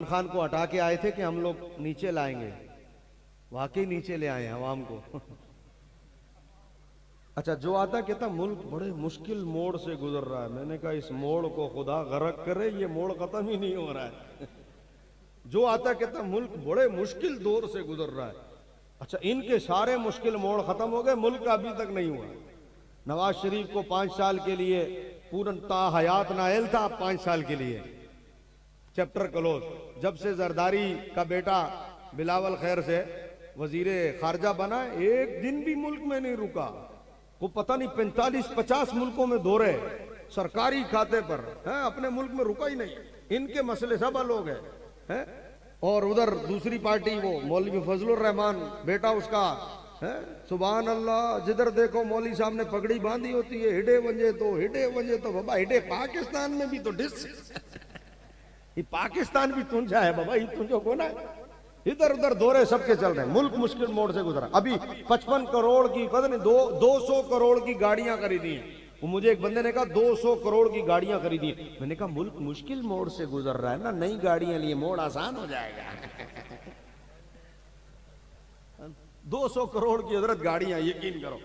खान को हटा के आए थे कि हम लोग नीचे लाएंगे, वाकई नीचे ले आए अवाम को। अच्छा, जो आता कहता मुल्क बड़े मुश्किल मोड़ से गुजर रहा है। मैंने कहा इस मोड़ को खुदा गरक करे, ये मोड़ खत्म ही नहीं हो रहा है। जो आता कहता मुल्क बड़े मुश्किल दौर से गुजर रहा है। अच्छा, इनके सारे मुश्किल मोड़ खत्म हो गए, मुल्क अभी तक नहीं हुआ। नवाज शरीफ को 5 साल के लिए पूर्णता हयात नायल था, 5 साल के लिए चैप्टर क्लोज। जब से जरदारी का बेटा बिलावल खैर से वजीरे खारजा बना, एक दिन भी मुल्क में नहीं रुका। वो पता नहीं 45-50 मुल्कों में दौरे सरकारी खाते पर है, अपने मुल्क में रुका ही नहीं। इनके मसले सब हल हो गए हैं। और उधर दूसरी पार्टी वो मौलवी फजलुर रहमान बेटा उसका है, सुभान अल्लाह, जिधर देखो मौली साहब ने पगड़ी बांधी होती है। हिडे वंजे तो बाबा हिडे पाकिस्तान में भी तो डिस ये पाकिस्तान भी तुंझा है बाबा, ये तुंझो को ना। इधर उधर दौरे सबके चल रहे हैं, मुल्क मुश्किल मोड़ से गुजरा। अभी 55 करोड़ की पता नहीं 200 करोड़ की गाड़ियां खरीदी हैं। वो मुझे एक बंदे ने कहा 200 करोड़ की गाड़ियां खरीदी। मैंने कहा मुल्क मुश्किल मोड़ से गुजर रहा है ना, नई गाड़ियां लिए मोड़ आसान हो जाएगा। 200 करोड़ की हजरत गाड़ियां, यकीन करो।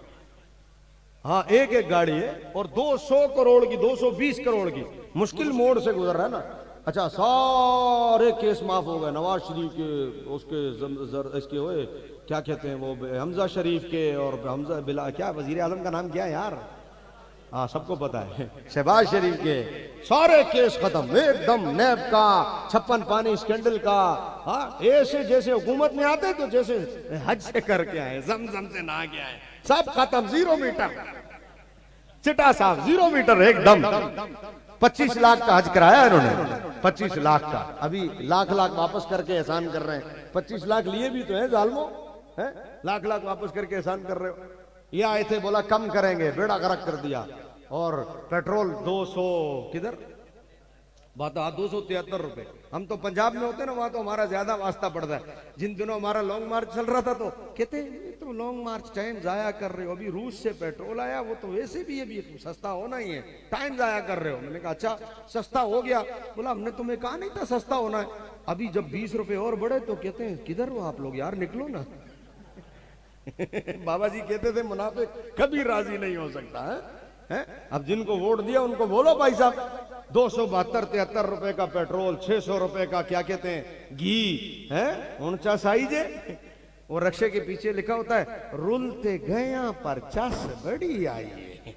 हाँ, एक एक गाड़ी है और 200 करोड़ की, 220 करोड़ की मुश्किल मोड़ से गुजर रहा है ना। अच्छा, सारे केस माफ हो गए नवाज शरीफ के, उसके इसके हुए क्या कहते हैं वो हमजा शरीफ के, और हमजा बिला क्या वजीर आजम का नाम क्या है यार, हाँ सबको पता है, शहबाज शरीफ के सारे केस खत्म एकदम। नैब का 56 पानी स्कैंडल का, हाँ ऐसे जैसे हुकूमत में आते तो जैसे हज से करके आए, जमजम से नहा के आए, सब खत्म। 0 मीटर चिटा साहब, 0 मीटर एकदम। 25 लाख का हज कराया इन्होंने, 25 लाख का। अभी लाख वापस करके एहसान कर रहे हैं। 25 लाख लिए भी तो है जालमो, है लाख वापस करके एहसान कर रहे हो। ये आए थे, बोला कम करेंगे, बेड़ा गर्क कर दिया। और पेट्रोल 200 किधर बात 273 रुपए। हम तो पंजाब में होते ना, वहां तो हमारा ज्यादा वास्ता पड़ता है। जिन दिनों हमारा लॉन्ग मार्च चल रहा था तो कहते तुम लॉन्ग मार्च टाइम जाया कर रहे हो, अभी रूस से पेट्रोल आया, वो तो वैसे भी अभी सस्ता होना ही है, टाइम जाया कर रहे हो। मैंने कहा अच्छा सस्ता हो गया। बोला हमने तुम्हें कहा नहीं था सस्ता होना है। अभी जब 20 रुपए और बढ़े तो कहते हैं किधर हो आप लोग यार, निकलो ना। बाबा जी कहते थे मुनाफिक कभी राजी नहीं हो सकता है? अब जिनको वोट दिया उनको बोलो भाई साहब 272-73 रुपए का पेट्रोल, 600 रुपए का क्या कहते हैं घी है, 49 साइज है। वो रक्षे के पीछे लिखा होता है रुलते गया पर चस बड़ी आई है।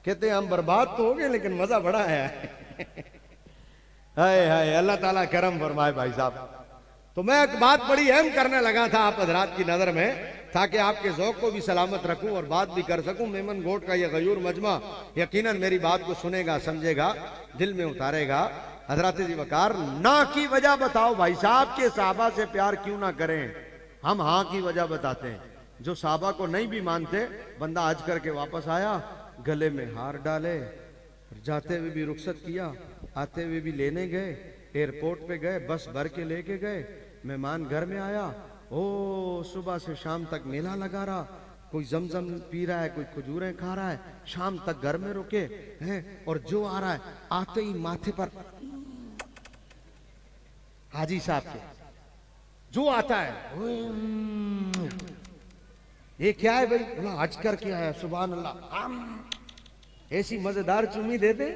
कहते हैं हम बर्बाद तो हो गए लेकिन मजा बड़ा है। हाय हाय, अल्लाह ताला करम फरमाए भाई साहब। तो मैं एक बात बड़ी अहम करने लगा था आप हजरात की नजर में, ताकि आपके ज़ौक़ को भी सलामत रखूं और बात भी कर सकूं। मेमन गोट का यह गयूर मजमा यकीनन मेरी बात को सुनेगा, समझेगा, दिल में उतारेगा। हजरत जी वकार, ना की वजह बताओ भाई साहब के साहबा से प्यार क्यों ना करें। हम हाँ की वजह बताते हैं। जो साहबा को नहीं भी मानते, बंदा हज करके वापस आया, गले में हार डाले, जाते हुए भी रुखसत किया, आते हुए भी लेने गए, एयरपोर्ट पे गए, बस भर के लेके गए, मेहमान घर में आया, ओ सुबह से शाम तक मेला लगा रहा, कोई जमजम पी रहा है, कोई खजूरें खा रहा है, शाम तक घर में रुके हैं। और जो आ रहा है आते ही माथे पर हाजी साहब के जो आता है, ये क्या है भाई? बोला हज करके आया, सुभान अल्लाह। ऐसी मजेदार चुम्मी दे दे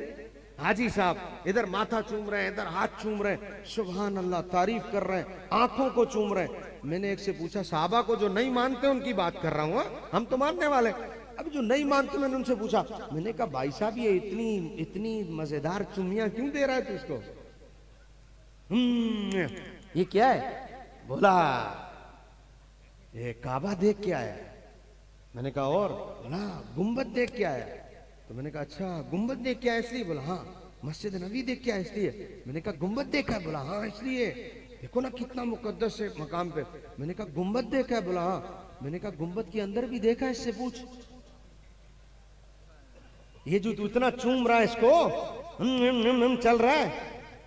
हाजी साहब, इधर माथा चूम रहे हैं, इधर हाथ चूम रहे हैं, सुभान अल्लाह, तारीफ कर रहे हैं, आंखों को चूम रहे हैं। मैंने एक से पूछा, साहबा को जो नहीं मानते उनकी बात कर रहा हूं, हम तो मानने वाले। अब जो नहीं मानते मैंने उनसे पूछा, मैंने कहा भाई साहब ये इतनी मजेदार चुम्मियां क्यों दे रहा है तू इसको? ये क्या है? बोला ये काबा देख के आया। मैंने कहा और? बोला गुम्बद देख के आया। तो मैंने कहा अच्छा गुम्बद देख के आया इसलिए? बोला हाँ। मस्जिद नबी देख के आया इसलिए? मैंने कहा गुम्बद देखा है? बोला हाँ इसलिए, देखो ना कितना मुकद्दस है मकाम पे। मैंने कहा गुम्बद देखा है? बोला हाँ। मैंने कहा गुम्बद के अंदर भी देखा है? इससे पूछ, ये जो तू इतना चूम रहा है इसको चल रहा है,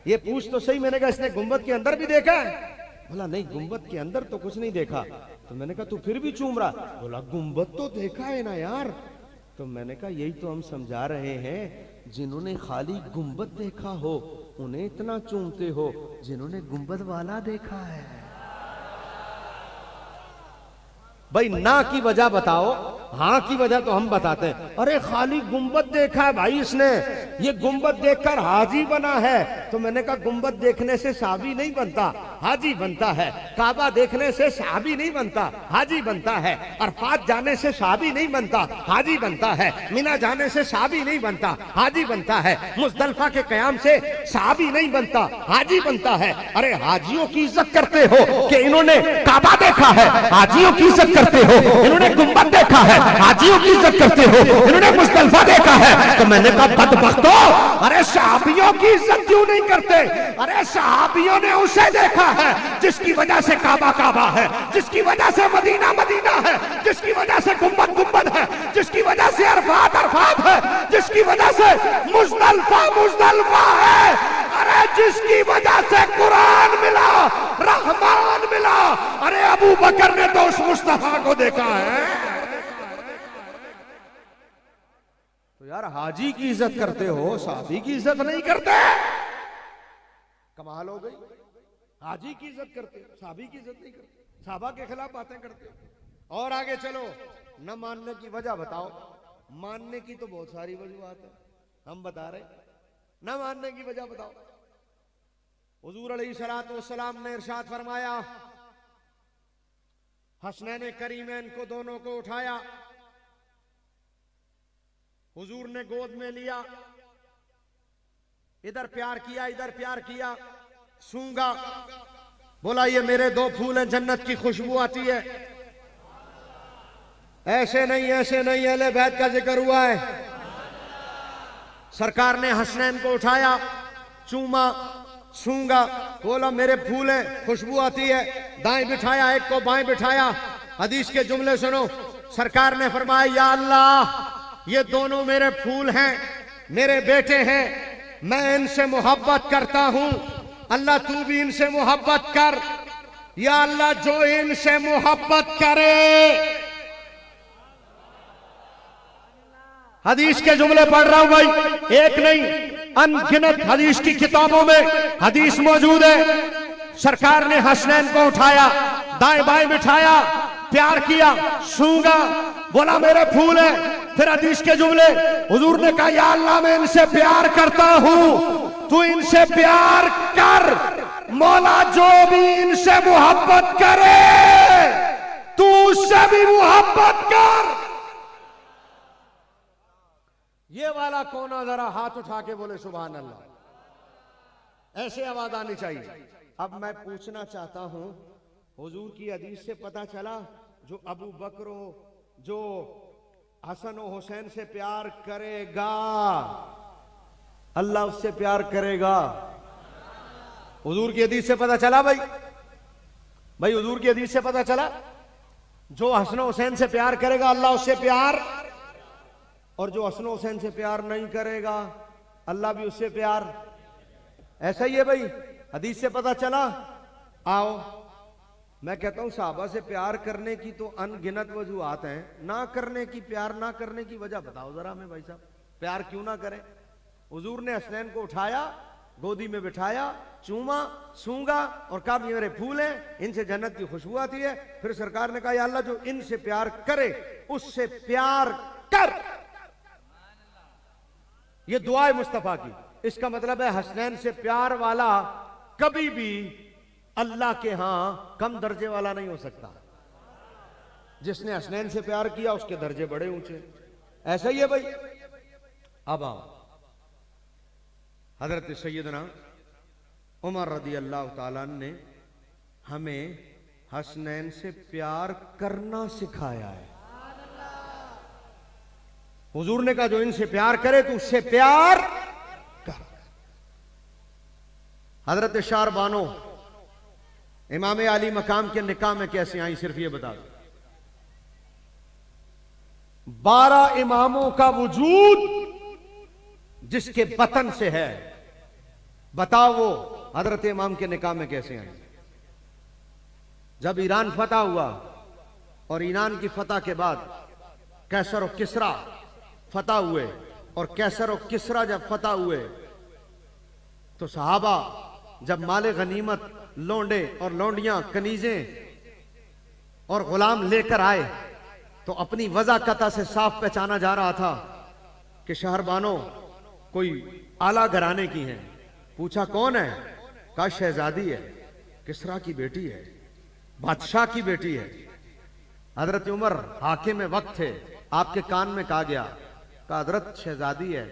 ये पूछ तो सही। मैंने कहा इसने गुम्बद के अंदर भी देखा है? बोला नहीं गुम्बद के अंदर तो कुछ नहीं देखा। तो मैंने कहा तू फिर भी चूम रहा? बोला गुम्बद तो देखा है ना यार। तो मैंने कहा यही तो हम समझा रहे हैं, जिन्होंने खाली गुम्बद देखा हो उन्हें इतना चूमते हो जिन्होंने गुंबद वाला देखा है। भाई ना की वजह बताओ, हाँ की वजह तो हम बताते हैं। अरे खाली गुंबद देखा है भाई इसने, ये गुंबद देखकर हाजी बना है। तो मैंने कहा गुंबद देखने से साहबी नहीं बनता, हाजी बनता है। काबा देखने से साहबी नहीं बनता, हाजी बनता है। अरफात जाने से साहबी नहीं बनता, हाजी बनता है। मीना जाने से साहबी नहीं बनता, हाजी बनता है। मुजदलफा के कयाम से साहबी नहीं बनता, हाजी बनता है। अरे हाजियों की इज्जत करते हो कि इन्होंने काबा देखा है, हाजियों की इज्जत करते हो इन्होंने गुंबद देखा है, हाजियों की इज्जत करते हो इन्होंने मुजदलफा देखा है। तो मैंने कहा बदबख्तों, अरे सहाबियों की इज्जत क्यों नहीं करते? अरे सहाबियों ने उसे देखा है जिसकी वजह से काबा काबा है, जिसकी वजह से मदीना मदीना है, जिसकी वजह से गुंबद गुंबद है, जिसकी वजह से अरफात अरफात है, जिसकी वजह से मुजदलफा मुजदलफा है। अरे जिसकी वजह से कुरान मिला, रहमान मिला। अरे अबू बकर ने तो उस मुस्तफा को देखा है। तो यार हाजी की इज्जत करते हो, साहबी की इज्जत नहीं करते, कमाल हो गई। हाजी की इज्जत करते, साहबी की इज्जत नहीं करते, साहबा के खिलाफ बातें करते। और आगे चलो, न मानने की वजह बताओ। मानने की तो बहुत सारी वजूहात है, हम बता रहे। न मानने की वजह बताओ। हुजूर अलैहिस्सलातु वस्सलाम ने इरशाद फरमाया, हसनैन करीमैन को दोनों को उठाया, हुजूर ने गोद में लिया, इधर प्यार किया इधर प्यार किया, सूंगा, बोला ये मेरे दो फूल हैं, जन्नत की खुशबू आती है। ऐसे नहीं अहले बैत का जिक्र हुआ है। सरकार ने हसनैन को उठाया, चूमा, सूंगा, बोला मेरे फूल हैं, खुशबू आती है। दाएं बिठाया, एक को बाएं बिठाया। हदीस के जुमले सुनो। सरकार ने फरमाया, या अल्लाह ये दोनों मेरे फूल हैं, मेरे बेटे हैं, मैं इनसे मोहब्बत करता हूं। अल्लाह तू भी इनसे मोहब्बत कर। या अल्लाह जो इनसे मोहब्बत करे। हदीस के जुमले पढ़ रहा हूं भाई, एक नहीं अनगिनत हदीस की किताबों में हदीस मौजूद है। सरकार ने हसनैन को उठाया, दाएं बाएं बिठाया, प्यार किया, सूंगा, बोला मेरे फूल है। फिर हदीस के जुमले, हुजूर ने कहा या अल्लाह मैं इनसे प्यार करता हूं, तू इनसे प्यार कर। मौला जो भी इनसे मोहब्बत करे तू उससे भी मोहब्बत कर। ये वाला कोना जरा हाथ उठा के बोले सुभान अल्लाह, ऐसे आवाज आनी चाहिए। अब मैं पूछना चाहता हूं, हुजूर की हदीस से पता चला जो अबू बकर जो हसन और हुसैन से प्यार करेगा अल्लाह उससे प्यार करेगा। हुजूर की हदीस से पता चला भाई हुजूर की हदीस से पता चला जो हसन हुसैन से प्यार करेगा अल्लाह उससे प्यार, और जो हसन हुसैन से प्यार नहीं करेगा अल्लाह भी उससे प्यार। ऐसा ही है भाई, हदीस से पता चला। आओ मैं कहता हूं साहबा से प्यार करने की तो अनगिनत वजूहात हैं, ना करने की, प्यार ना करने की वजह बताओ जरा हमें भाई साहब, प्यार क्यों ना करें? हुजूर ने हसनैन को उठाया, गोदी में बिठाया, चूमा, सूंगा और कहा मेरे फूल हैं, इनसे जन्नत की खुशबू आती है। फिर सरकार ने कहा या अल्लाह जो इनसे प्यार करे उससे प्यार कर। ये दुआ है मुस्तफा की। इसका मतलब है हसनैन से प्यार वाला कभी भी अल्लाह के यहां कम दर्जे वाला नहीं हो सकता। जिसने हसनैन से प्यार किया उसके दर्जे बड़े ऊंचे। ऐसा ही है भाई। अब आओ, हजरत सैयदना उमर रदी अल्लाह ताला ने हमें हसनैन से प्यार करना सिखाया है। हुजूर ने कहा जो इनसे प्यार करे तो उससे प्यार कर। हजरत शार बानो इमाम अली मकाम के निकाह में कैसे आई सिर्फ ये बता दो। 12 इमामों का वजूद जिसके बतन से है, बताओ वो हजरत इमाम के निकाह में कैसे आई? जब ईरान फतह हुआ और ईरान की फतह के बाद कैसर और किसरा फतह हुए, और कैसर और किसरा जब फतह हुए तो सहाबा जब माले गनीमत लौंडे और लौंडियां कनीजें और गुलाम लेकर आए तो अपनी वजाकता से साफ पहचाना जा रहा था कि शहरबानो कोई आला घराने की हैं। पूछा कौन है? कहा शहजादी है, किसरा की बेटी है, बादशाह की बेटी है। हजरत उमर हाकिम में वक्त थे, आपके कान में कहा गया, कहा हजरत शहजादी है,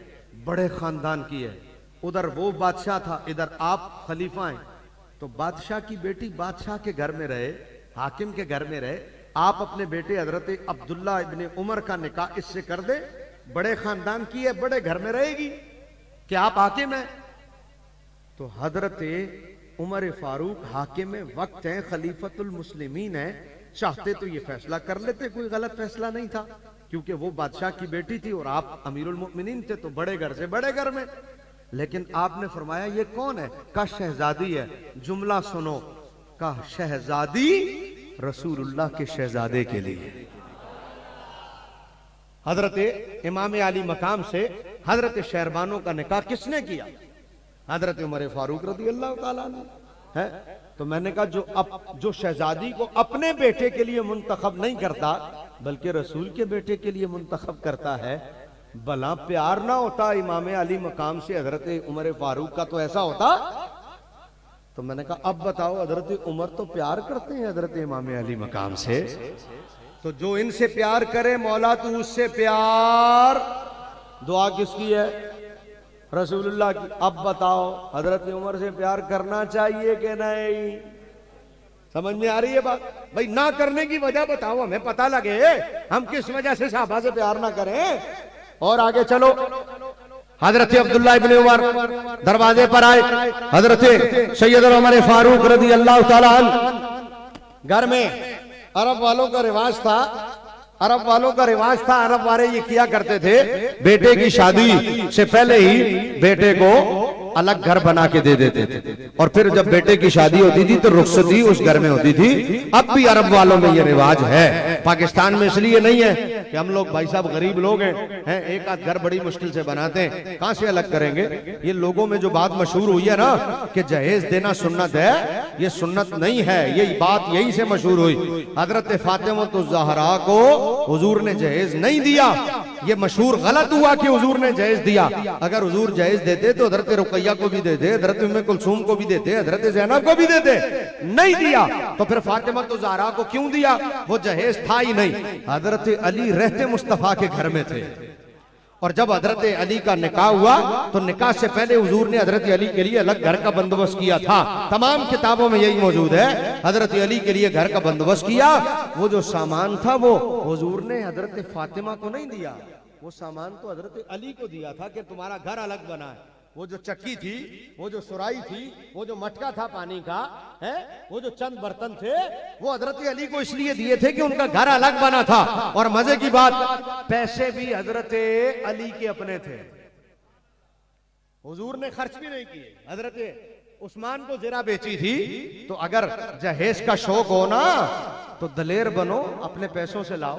बड़े खानदान की है, उधर वो बादशाह था, इधर आप खलीफा हैं, तो बादशाह की बेटी बादशाह के घर में रहे, हाकिम के घर में रहे, आप अपने बेटे हजरत अब्दुल्ला इब्ने उमर का निकाह इससे कर दे, बड़े खानदान की है, बड़े घर में रहेगी, कि आप हाकिम हैं। तो हजरत उमर फारूक हाकिम में वक्त है, खलीफतुल मुस्लिमीन है, चाहते तो ये फैसला कर लेते, कोई गलत फैसला नहीं था, क्योंकि वो बादशाह की बेटी थी और आप अमीरुल मोमिनीन थे, तो बड़े घर से बड़े घर में। लेकिन आपने फरमाया ये कौन है? का शहजादी है। जुमला सुनो, का शहजादी रसूलुल्लाह के शहजादे के लिए। हजरत इमाम अली मकाम से हजरत शहरबानों का निकाह किसने किया? हजरत उमर फारूक रज़ी अल्लाह ताला अन्हु है। तो मैंने कहा जो शहजादी को अपने बेटे के लिए मुंतखब नहीं करता बल्कि रसूल के बेटे के लिए मुंतखब करता है, भला प्यार ना होता इमाम अली मकाम से हजरत उमर फारूक का, तो ऐसा होता। तो मैंने कहा अब बताओ, हजरत उमर तो प्यार करते हैं हजरत इमाम अली मकाम से, तो जो इनसे प्यार करे मौला तू उससे प्यार। दुआ किसकी है? रसूलुल्लाह की। अब बताओ हजरत उमर से प्यार करना चाहिए कि नहीं? समझ में आ रही है बात? भाई ना करने की वजह बताओ, हमें पता लगे हम किस वजह से साहबा से प्यार ना करें। और आगे चलो, हजरत अब्दुल्ला इब्ने उमर दरवाजे पर आए, हजरत सैयदना उमर फारूक रज़ी अल्लाह ताला अन्हु। घर में अरब वालों का रिवाज था, अरब वाले ये किया करते थे, बेटे की शादी से पहले ही बेटे को अलग घर बना के दे देते थे, और फिर जब बेटे की शादी होती थी तो रुखसती उस घर में होती थी। अब भी अरब वालों में ये रिवाज है, पाकिस्तान में इसलिए नहीं है कि हम लोग भाई साहब गरीब लोग हैं, एक आध घर बड़ी मुश्किल से बनाते हैं, कहां से अलग करेंगे। ये लोगों में जो बात मशहूर हुई है ना कि जहेज देना सुन्नत है, ये सुन्नत नहीं है, ये बात यही से मशहूर हुई। हजरत फातिमा तो ज़हरा को हुजूर ने जहेज नहीं दिया, ये मशहूर गलत हुआ कि हुजूर ने जहेज दिया। अगर हुजूर जहेज देते तो हजरत रुकैया को भी देते, हजरत उम्मे कुलसूम को भी देते, हजरत ज़ैनब को भी देते, नहीं दिया तो फिर फातिमा तो ज़हरा को क्यों दिया? वो जहेज था ही नहीं। हजरत अली रहते मुस्तफा के घर में थे, और जब हजरत अली का निकाह हुआ तो निकाह से पहले हुजूर ने हजरत अली के लिए अलग घर का बंदोबस्त किया था। तमाम किताबों में यही मौजूद है, हजरत अली के लिए घर का बंदोबस्त किया। वो जो सामान था वो हुजूर ने हजरत फातिमा को नहीं दिया, वो सामान तो हजरत अली को दिया था कि तुम्हारा घर अलग बना है। वो जो चक्की थी, वो जो सुराई थी, वो जो मटका था पानी का है, वो जो चंद बर्तन थे, वो हजरत अली को इसलिए दिए थे कि उनका घर अलग बना था। और मजे की बात, पैसे भी हजरत अली के अपने थे, हुजूर ने खर्च भी नहीं किए। हजरत उस्मान को जरा बेची थी, तो अगर जहेज का शौक हो ना तो दलेर बनो, अपने पैसों से लाओ।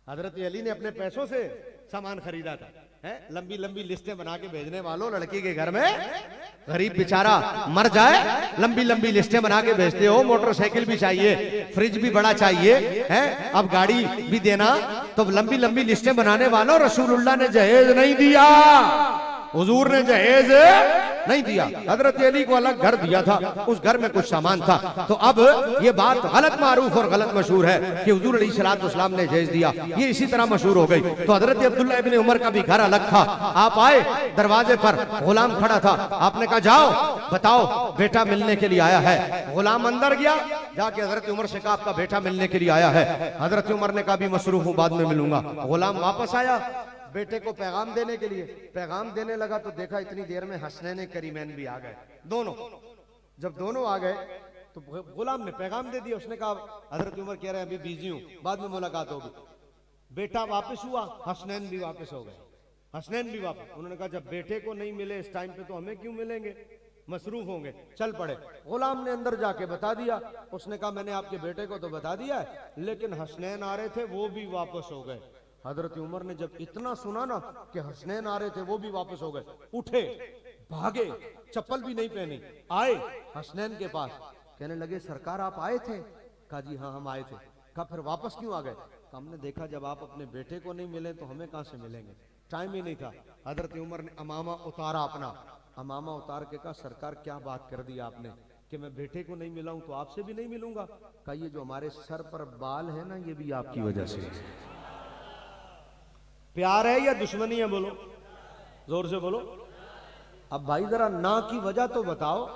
हजरत अली ने अपने पैसों से सामान खरीदा था, है? लंबी लंबी लिस्टें बना के भेजने वालों, लड़की के घर में गरीब बेचारा मर जाए, लंबी लंबी लिस्टें बना के भेजते हो। मोटरसाइकिल भी चाहिए, फ्रिज भी बड़ा चाहिए, है? अब गाड़ी भी देना, तो लंबी लंबी लिस्टें बनाने वालों, रसूलुल्लाह ने जहेज नहीं दिया, हुजूर ने जहेज नहीं दिया। हजरत अली को अलग घर दिया था, उस घर में कुछ सामान था। तो अब ये बात गलत मारूफ और गलत मशहूर है कि हुजूर अलैहिस्सलाम ने जहेज दिया, ये इसी तरह मशहूर हो गई। तो हजरत अब्दुल्ला इब्ने उमर का भी घर अलग था। आप आए, दरवाजे पर गुलाम खड़ा था, आपने कहा जाओ बताओ बेटा मिलने के लिए आया है। गुलाम अंदर गया, जाके हजरत उमर से कहा आपका बेटा मिलने के लिए आया है। हजरत उमर ने कहा भी मसरूफ हूं, बाद में मिलूंगा। गुलाम वापस आया बेटे को पैगाम देने के लिए, पैगाम देने लगा तो देखा इतनी देर में हसनैन करीमैन भी आ गए दोनों। जब दोनों आ गए तो गुलाम ने पैगाम दे दिया, उसने कहा हजरत उमर कह रहे हैं अभी बिजी हूं, बाद में मुलाकात होगी। बेटा वापस हुआ, हसनैन भी वापस हो गए, हसनैन भी वापस। उन्होंने कहा जब बेटे को नहीं मिले इस टाइम पे तो हमें क्यों मिलेंगे, मसरूफ होंगे, चल पड़े। गुलाम ने अंदर जाके बता दिया, उसने कहा मैंने आपके बेटे को तो बता दिया है, लेकिन हसनैन आ रहे थे वो भी वापस हो गए। हजरत उमर ने जब इतना सुना ना कि हसनैन आ रहे थे वो भी वापस हो गए, उठे भागे, चप्पल भी नहीं पहनी, आए हसनैन के पास, कहने लगे सरकार आप आए थे? कहा जी हाँ हम आए थे। कहा फिर वापस क्यों आ गए? कहा हमने देखा जब आप अपने बेटे को नहीं मिले तो हमें कहां से मिलेंगे, टाइम ही नहीं था। हजरत उमर ने अमामा उतारा, अपना अमामा उतार के कहा सरकार क्या बात कर दी आपने कि मैं बेटे को नहीं मिला हूं तो आपसे भी नहीं मिलूंगा। कहा ये जो हमारे सर पर बाल है ना ये भी आपकी वजह से। प्यार है या दुश्मनी है? बोलो, जोर से बोलो। अब भाई जरा ना की वजह तो बताओ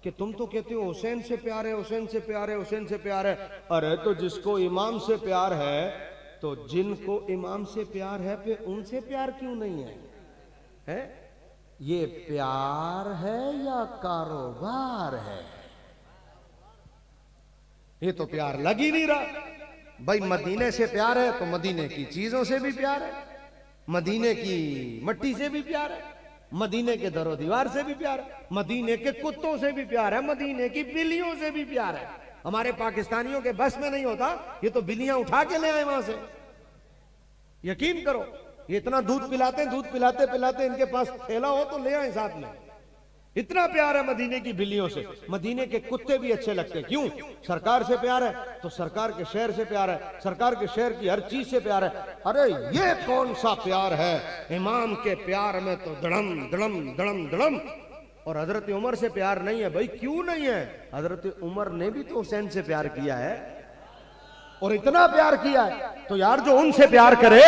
कि तुम तो कहते हो हुसैन से प्यार है, हुसैन से प्यार है, हुसैन से प्यार है। अरे तो जिसको इमाम से प्यार है, तो जिनको इमाम से प्यार है फिर उनसे प्यार क्यों नहीं है? है ये प्यार है या कारोबार है? ये तो प्यार लग ही नहीं रहा। भाई मदीने से प्यार है तो मदीने की चीजों से भी प्यार है, मदीने की मट्टी से भी प्यार है, मदीने के दरो दीवार से भी प्यार है, मदीने के कुत्तों से भी प्यार है, मदीने की बिल्लियों से भी प्यार है। हमारे पाकिस्तानियों के बस में नहीं होता, ये तो बिल्लियां उठा के ले आए वहां से। यकीन करो, ये इतना दूध पिलाते हैं, दूध पिलाते पिलाते इनके पास थैला हो तो ले आए साथ में। इतना प्यार है मदीने की बिल्लियों से। मदीने के कुत्ते भी अच्छे लगते हैं, क्यों? सरकार से प्यार है तो सरकार के शहर से प्यार है, सरकार के शहर की हर चीज से प्यार है। अरे ये कौन सा प्यार है? इमाम के प्यार में तो दड़म दड़म दड़म दड़म। और हजरत उमर से प्यार नहीं है। भाई क्यों नहीं है? हजरत उमर ने भी तो हुसैन से प्यार किया है, और इतना प्यार किया है। तो यार जो उनसे प्यार करे,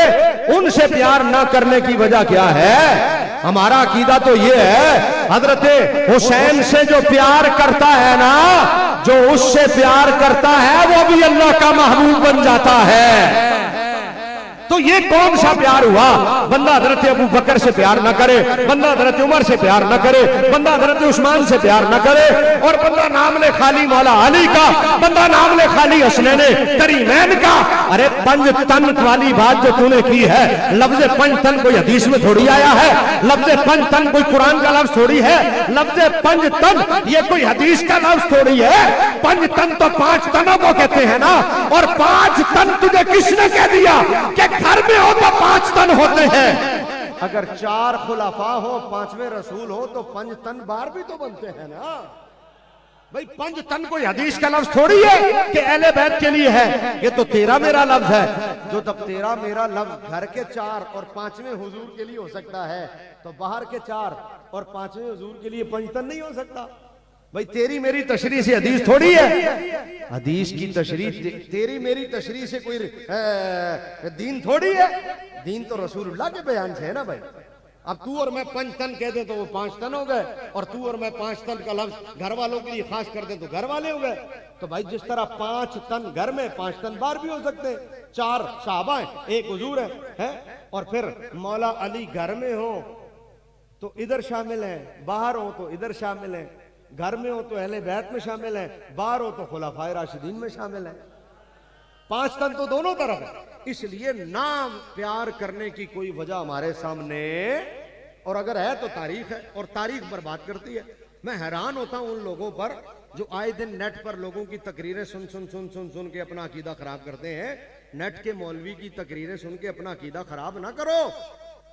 उनसे प्यार ना करने की वजह क्या है? हमारा अकीदा तो ये है, हजरत हुसैन से जो प्यार करता है ना, जो उससे प्यार करता है वो भी अल्लाह का महबूब बन जाता है। तो ये कौन सा प्यार हुआ? बंदा हजरत अबू बकर से प्यार न करे, बंदा हजरत उमर से प्यार न करे, बंदा हजरत उस्मान से प्यार न करे, और बंदा नाम ले खाली मौला अली का, बंदा नाम ले खाली हसनैन करीमैन का। अरे पंज तन वाली बात जो तूने की है, लफ्ज पंज तन कोई हदीस में थोड़ी आया है, लफ्ज पंज तन कोई कुरान का लफ्ज थोड़ी है, लफ्ज पंज तन ये कोई हदीस का लफ्ज थोड़ी है। पंज तन तो पांच तनों को कहते हैं ना, और पांच तन तुझे किसने कह दिया कि घर में हो तो पांच तन होते हैं? अगर चार खुलाफा हो, पांचवें रसूल हो, तो पंज तन बार भी तो बनते हैं ना। भाई पंज तन कोई हदीस का लफ्ज थोड़ी है कि अहले बैत के लिए है, ये तो तेरा मेरा लफ्ज है। जो तब तेरा मेरा लफ्ज घर के चार और पांचवें हुजूर के लिए हो सकता है, तो बाहर के चार और पांचवें हुजूर के लिए पंज तन नहीं हो सकता। भाई तेरी मेरी तशरीह से हदीस थोड़ी है, हदीस की तशरीह तेरी मेरी तशरीह से कोई दीन थोड़ी है। दीन तो रसूलुल्लाह के बयान से है ना भाई। अब तू और मैं पंच तन कह दे तो वो पांच तन हो गए, और तू और मैं पांच तन का लफ्ज घर वालों के लिए खास कर दे तो घर वाले हो गए। तो भाई जिस तरह पांच तन घर में, पांच तन बाहर भी हो सकते हैं। चार साहबा हैं, एक हुजूर है, और फिर मौला अली घर में हो तो इधर शामिल है, बाहर हो तो इधर शामिल है, घर में हो तो अहले बैत में शामिल है, बाहर हो तो खुलाफाए राशिदीन में शामिल है। पांच तन तो दोनों तरफ है। इसलिए नाम प्यार करने की कोई वजह हमारे सामने, और अगर है तो तारीख है, और तारीख बर्बाद करती है। मैं हैरान होता हूं उन लोगों पर जो आए दिन नेट पर लोगों की तकरीरें सुन सुन सुन सुन सुन के अपना अकीदा खराब करते हैं। नेट के मौलवी की तकरीरें सुन के अपना अकीदा खराब ना करो।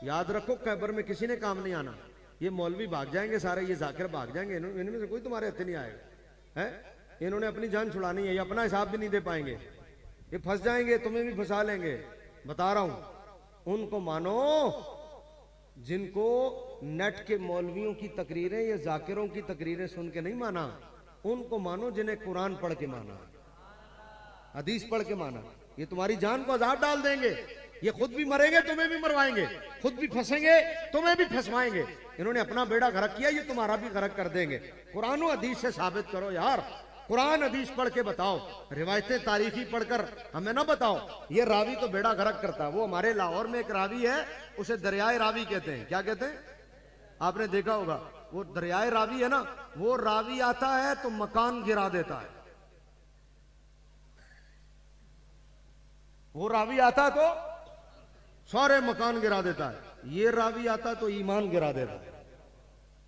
याद रखो कब्र में किसी ने काम नहीं आना। ये मौलवी भाग जाएंगे सारे, ये जाकिर भाग जाएंगे, इनमें से कोई तुम्हारे हत्थे नहीं आएगा। है इन्होंने अपनी जान छुड़ानी है, ये अपना हिसाब भी नहीं दे पाएंगे, ये फंस जाएंगे, तुम्हें भी फंसा लेंगे। बता रहा हूं, उनको मानो जिनको नेट के मौलवियों की तकरीरें या जाकिरों की तकरीरें सुन के नहीं माना, उनको मानो जिन्हें कुरान पढ़ के माना, हदीस पढ़ के माना। ये तुम्हारी जान को आजाद डाल देंगे। ये खुद भी मरेंगे, तुम्हें भी मरवाएंगे, खुद भी फंसेंगे, तुम्हें भी फंसवाएंगे। इन्होंने अपना बेड़ा गर्क किया, ये तुम्हारा भी गर्क कर देंगे। कुरान और हदीस से साबित करो यार, कुरान हदीस पढ़ के बताओ, रिवायतें तारीखी पढ़कर हमें ना बताओ। ये रावी तो बेड़ा गर्क करता है। वो हमारे लाहौर में एक रावी है, उसे दरियाए रावी कहते हैं। क्या कहते हैं? आपने देखा होगा, वो दरियाए रावी है ना, वो रावी आता है तो मकान गिरा देता है। वो रावी आता तो सारे मकान गिरा देता है, ये रावी आता तो ईमान गिरा देता है।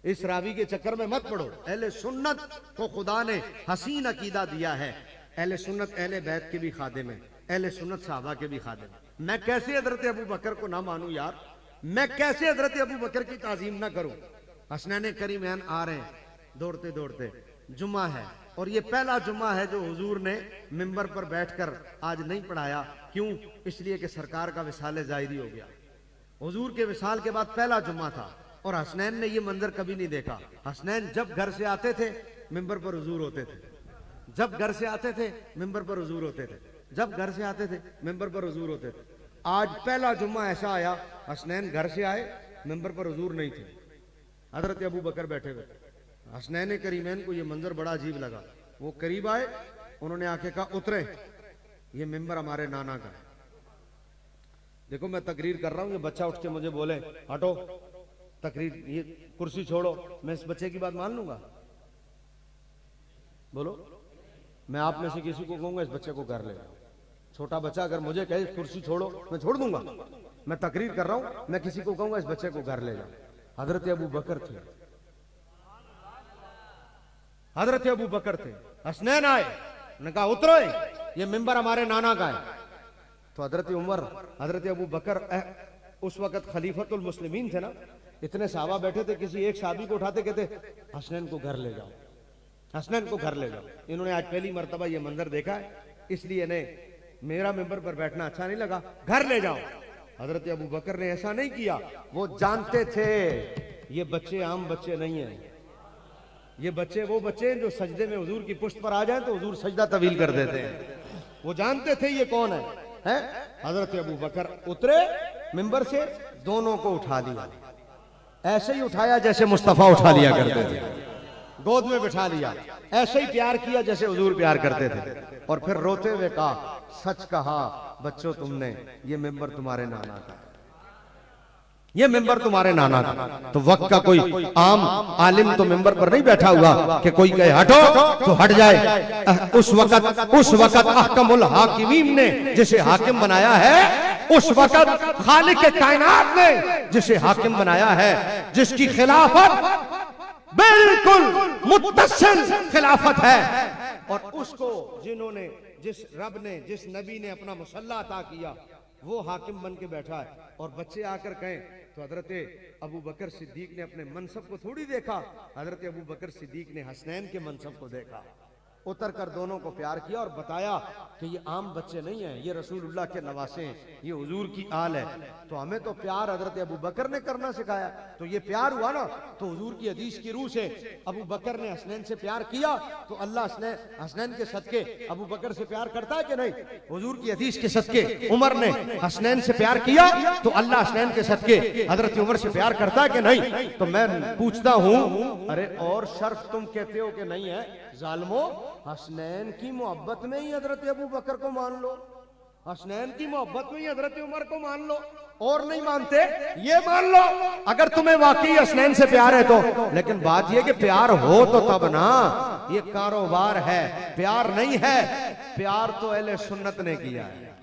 इस रावी के चक्कर में मत पड़ो। अहले सुन्नत को खुदा ने हसीन अकीदा दिया है। अहले सुन्नत अहले बैत के भी खादिम है, अहले सुन्नत साहबा के भी खादिम है। मैं कैसे हजरत अबू बकर को ना मानूं यार? मैं कैसे हजरत अबू बकर की ताजीम ना करूं? हसनैन करीमैन आ रहे हैं दौड़ते दौड़ते, जुम्मा है और ये पहला जुम्मा है जो हुजूर ने मिंबर पर बैठकर आज नहीं पढ़ाया। क्यों? इसलिए कि सरकार का विसाल ज़ाहिरी हो गया। हुजूर के विसाल के बाद पहला जुम्मा था और हसनैन ने ये मंजर कभी नहीं देखा। हसनैन जब घर से आते थे मिंबर पर हुजूर होते थे, जब घर से आते थे मिंबर पर हुजूर होते थे, जब घर से आते थे मिंबर पर हुजूर होते थे। आज पहला जुम्मा ऐसा आया, हसनैन घर से आए, मिंबर पर हुजूर नहीं थे, हजरत अबू बकर बैठे हुए। हसनैन करीमैन को ये मंजर बड़ा अजीब लगा। वो करीब आए, उन्होंने आके कहा उतरे, ये मिंबर हमारे नाना का है। देखो मैं तकरीर कर रहा हूं, ये बच्चा उठ के मुझे बोले हटो तकरीर, ये कुर्सी छोड़ो, मैं इस बच्चे की बात मान लूंगा? बोलो, मैं आप में से किसी को कहूंगा इस बच्चे को घर ले जाओ? छोटा बच्चा अगर मुझे कहे कुर्सी छोड़ो, मैं छोड़ दूंगा? मैं तकरीर कर रहा हूं, मैं किसी को कहूंगा इस बच्चे को घर ले जाओ? हजरत अबू बकर थे, हजरत अबू बकर थे। हसनैन आए, ने कहा उतरो, ये मिंबर हमारे नाना का है। तो हजरत उमर, हजरत अबू बकर उस वक्त खलीफतुल मुस्लिमीन थे ना, इतने साहबा बैठे थे, किसी एक साहबी को उठाते कहते हसनैन को घर ले जाओ, हसनैन को घर ले जाओ। इन्होंने आज पहली मर्तबा ये मंजर देखा है, इसलिए इन्हें मेरा मिंबर पर बैठना अच्छा नहीं लगा, घर ले जाओ। हजरत अबू बकर ने ऐसा नहीं किया, वो जानते थे ये बच्चे आम बच्चे नहीं हैं, ये बच्चे वो बच्चे हैं जो सजदे में हुजूर की पुश्त पर आ जाए तो हुजूर सजदा तवील कर देते हैं। वो जानते थे ये कौन है? हजरत अबू बकर उतरे मिंबर से, दोनों को उठा लिया, ऐसे ही उठाया जैसे मुस्तफा उठा लिया करते थे, गोद में बिठा लिया, ऐसे ही प्यार किया जैसे हुजूर प्यार करते थे। और फिर रोते हुए कहा सच कहा बच्चों तुमने, ये मिंबर तुम्हारे नाना का, ये मिंबर तुम्हारे नाना का। तो वक्त का कोई आम आलिम तो मिंबर पर नहीं बैठा हुआ कि कोई कहे हटो तो हट जाए। उस वक्त अहकमुल हाकिमीन ने जिसे हाकिम बनाया है, उस वक्त खालिक के कायनात ने जिसे हाकिम बनाया है, जिसकी खिलाफत बिल्कुल मुत्तसिल खिलाफत है, और उसको जिन्होंने, जिस रब ने, जिस नबी ने अपना मुसल्ला अता किया, वो हाकिम बन के बैठा है। और बच्चे आकर कहें तो हजरत अबू बकर सिद्दीक ने अपने मनसब को थोड़ी देखा, हजरत अबू बकर सिद्दीक ने हसनैन के मनसब को देखा, उतर कर दोनों को प्यार किया और बताया कि ये आम बच्चे नहीं हैं, ये रसूलुल्लाह के नवासे हैं, ये हुजूर की आल है। तो हमें तो प्यार हजरत अबू बकर ने करना सिखाया, तो ये प्यार हुआ ना, तो हुजूर की हदीस की रूह से अबू बकर ने हसनैन से प्यार किया, तो अल्लाह हसनैन के सदके अबू बकर से प्यार करता है कि नहीं? हुजूर की हदीस के सदके उमर ने हसनैन से प्यार किया, तो अल्लाह हसनैन के सदके हजरत उमर से प्यार करता है कि नहीं? तो मैं पूछता हूं, अरे और शर्फ तुम कहते हो कि नहीं है? जालिमो, हसनैन की मोहब्बत में ही हजरत अबू बकर को मान लो, हसनैन की मोहब्बत में ही हजरत उमर को मान लो, और नहीं मानते ये मान लो अगर तुम्हें वाकई हसनैन से प्यार है तो। लेकिन बात यह कि प्यार हो तो तब ना, ये कारोबार है, प्यार नहीं है। प्यार तो अहले सुन्नत ने किया है,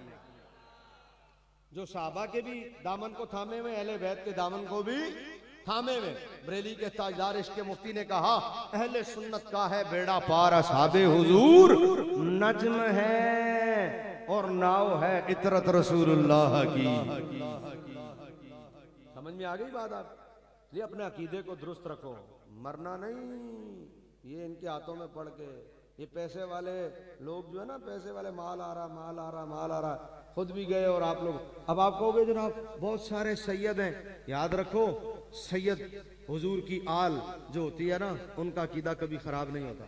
जो साहबा के भी दामन को थामे हुए, अहले बैत के दामन को भी थामे में। बरेली के ताजदार इश्क मुफ्ती ने कहा अहले सुन्नत का है बेड़ा पार, असहाबे हुजूर नज्म है और नाव है इतरत रसूलुल्लाह की। समझ में आ गई बात? आप ये अपने अकीदे को दुरुस्त रखो, मरना नहीं ये इनके हाथों में पड़ के। ये पैसे वाले लोग जो है ना, पैसे वाले, माल आ रहा माल आ रहा माल आ रहा, खुद भी गए और आप लोग, अब आप कहोगे जनाब बहुत सारे सैयद हैं, याद रखो सैयद हुजूर की आल जो होती है ना, उनका अकीदा कभी खराब नहीं होता।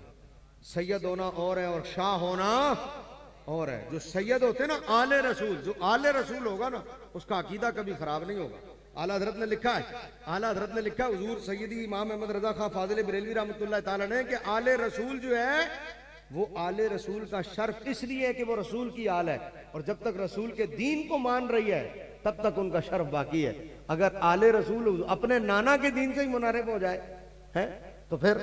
सैयद होना और है और शाह होना और है। जो सैयद होते हैं ना आले रसूल, जो आले रसूल होगा ना उसका अकीदा कभी खराब नहीं होगा। आला हजरत ने लिखा है, आला हजरत ने लिखा हुजूर सैयदी इमाम अहमद रजा खां फाजिल बरेलवी रहमतुल्लाह ताला ने कि आले रसूल जो है वो आले रसूल का शर्फ इसलिए है कि वो रसूल की आल है, और जब तक रसूल के दीन को मान रही है तब तक उनका शर्फ बाकी है। अगर आले रसूल अपने नाना के दीन से ही मुनारिफ हो जाए है, तो फिर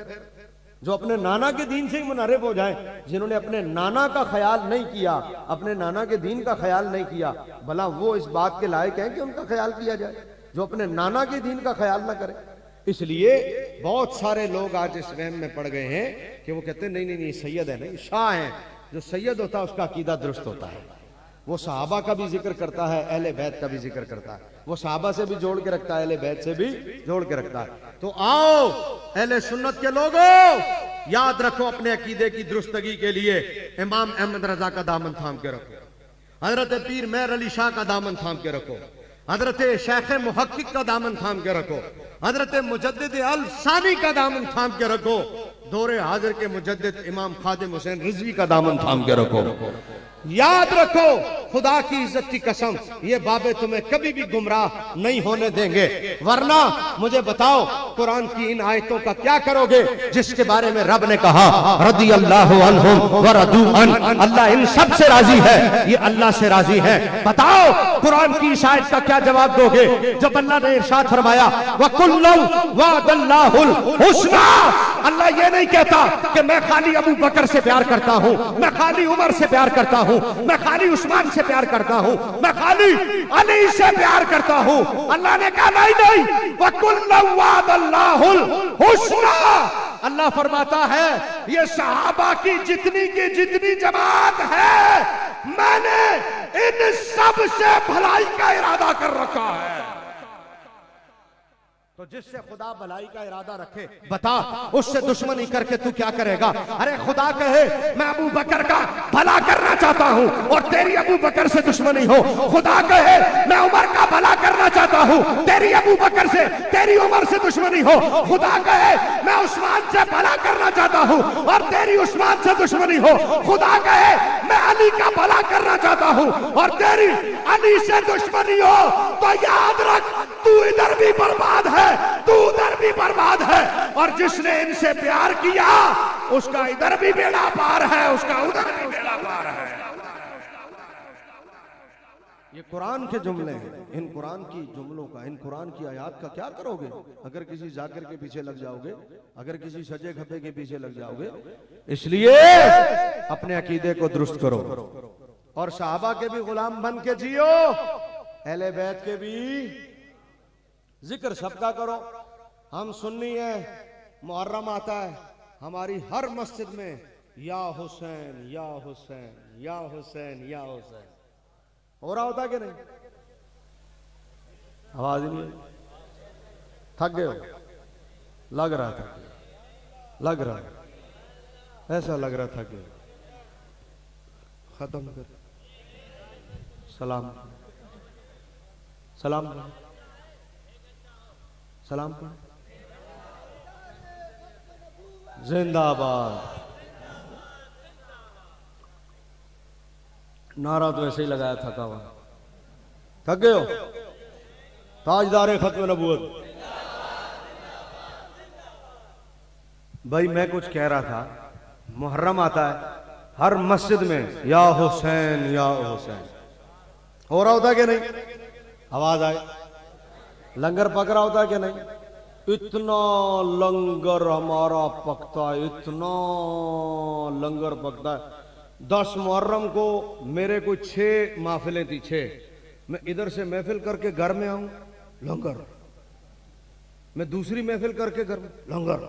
जो अपने नाना के दीन से ही मुनारिफ हो जाए, जिन्होंने अपने नाना का ख्याल नहीं किया, अपने नाना के दीन का ख्याल नहीं किया, भला वो इस बात के लायक है कि उनका ख्याल किया जाए, जो अपने नाना के दीन का ख्याल ना करे। इसलिए बहुत सारे लोग आज इस वहम में पड़ गए हैं कि वो कहते हैं नहीं नहीं नहीं सैयद है, नहीं शाह है। जो सैयद होता है उसका अकीदा दुरुस्त होता है, वो सहाबा का भी जिक्र करता है, अहले बैत का भी जिक्र करता है। वो सहाबा से भी जोड़ के रखता है, अहले बैत से भी जोड़ के रखता है। तो आओ अहले सुन्नत के लोगों, याद रखो अपने अकीदे की दुरुस्तगी के लिए इमाम अहमद रजा का दामन थाम के रखो, हजरत पीर मेहर अली शाह का दामन थाम के रखो, हजरत शेख मुहक्किक का दामन थाम के रखो, हजरत मुजद्दिद अल सानी का दामन थाम के रखो, दौरे हाजिर के मुजद्दिद इमाम खादिम हुसैन रिजवी का दामन थाम के रखो। याद रखो, खुदा की इज्जत की कसम, ये बाबे तुम्हें कभी भी गुमराह नहीं होने देंगे। वरना मुझे बताओ, कुरान की इन आयतों का क्या करोगे जिसके बारे में रब ने कहा रदी अल्लाह अन्हुम व रदू अन, अल्लाह इन सब से राजी है, ये अल्लाह से राजी है। बताओ कुरान की इस आयत का क्या जवाब दोगे जब अल्लाह ने इरशाद फरमाया वकुल्लु वअदल्लाहुल हुस्ना। अल्लाह ये नहीं कहता कि मैं खाली अबू बकर से प्यार करता हूं, मैं खाली उमर से प्यार करता हूं, मैं खाली उस्मान से प्यार करता हूं, मैं खाली अली से प्यार करता हूं। अल्लाह ने कहा नहीं, वकुल्लु वअदल्लाहुल हुस्ना। अल्लाह फरमाता है ये सहाबा की जितनी जमात है, मैंने इन सब से भलाई का इरादा कर रखा है। तो जिससे खुदा भलाई का इरादा रखे, बता उससे दुश्मनी करके तू क्या करेगा? अरे खुदा कहे मैं अबू बकर का भला करना चाहता हूं और तेरी अबू बकर से दुश्मनी हो। खुदा कहे मैं उमर का भला करना चाहता हूं, तेरी अबू बकर से, तेरी उमर से दुश्मनी हो। खुदा कहे मैं उस्मान से भला करना चाहता हूं और तेरी उस्मान से दुश्मनी हो। खुदा कहे मैं अली का भला करना चाहता हूं और तेरी अली से दुश्मनी हो। तो याद रख, तू इधर भी बर्बाद है, तू उधर भी बर्बाद है, और जिसने इनसे प्यार किया उसका इधर भी बेड़ा पार है, उसका उधर भी बेड़ा पार है। ये कुरान के जुमले हैं। इन कुरान की जुमलों का, इन कुरान की आयत का क्या करोगे अगर किसी जाकिर के पीछे लग जाओगे, अगर किसी सजे खपे के पीछे लग जाओगे? इसलिए अपने अकीदे को दुरुस्त करो और सहाबा के भी गुलाम बन के जियो, अहले बैत के भी जिक्र सबका करो। हम सुन्नी है, मुहर्रम आता है, हमारी हर मस्जिद में या हुसैन या हुसैन या हुसैन या हुसैन हो रहा होता कि नहीं? आवाज नहीं, थक गए हो? लग रहा था, लग रहा, ऐसा लग रहा था कि खत्म कर। सलाम सलाम सलाम पढ़। जिंदाबाद। नारा तो ऐसे ही लगाया, थका हुआ। थक गए हो? ताजदार खत्म नबूवत। भाई मैं कुछ कह रहा था, मुहर्रम आता है, हर मस्जिद में या हुसैन या हुसैन हो रहा होता कि नहीं? आवाज आए, लंगर पक रहा होता कि नहीं? इतना लंगर हमारा पकता है, इतना लंगर पकता है। 10 मुहर्रम को मेरे को 6 महफिलें थी, 6। मैं इधर से महफिल करके घर में आऊं, लंगर। मैं दूसरी महफिल करके घर में, लंगर।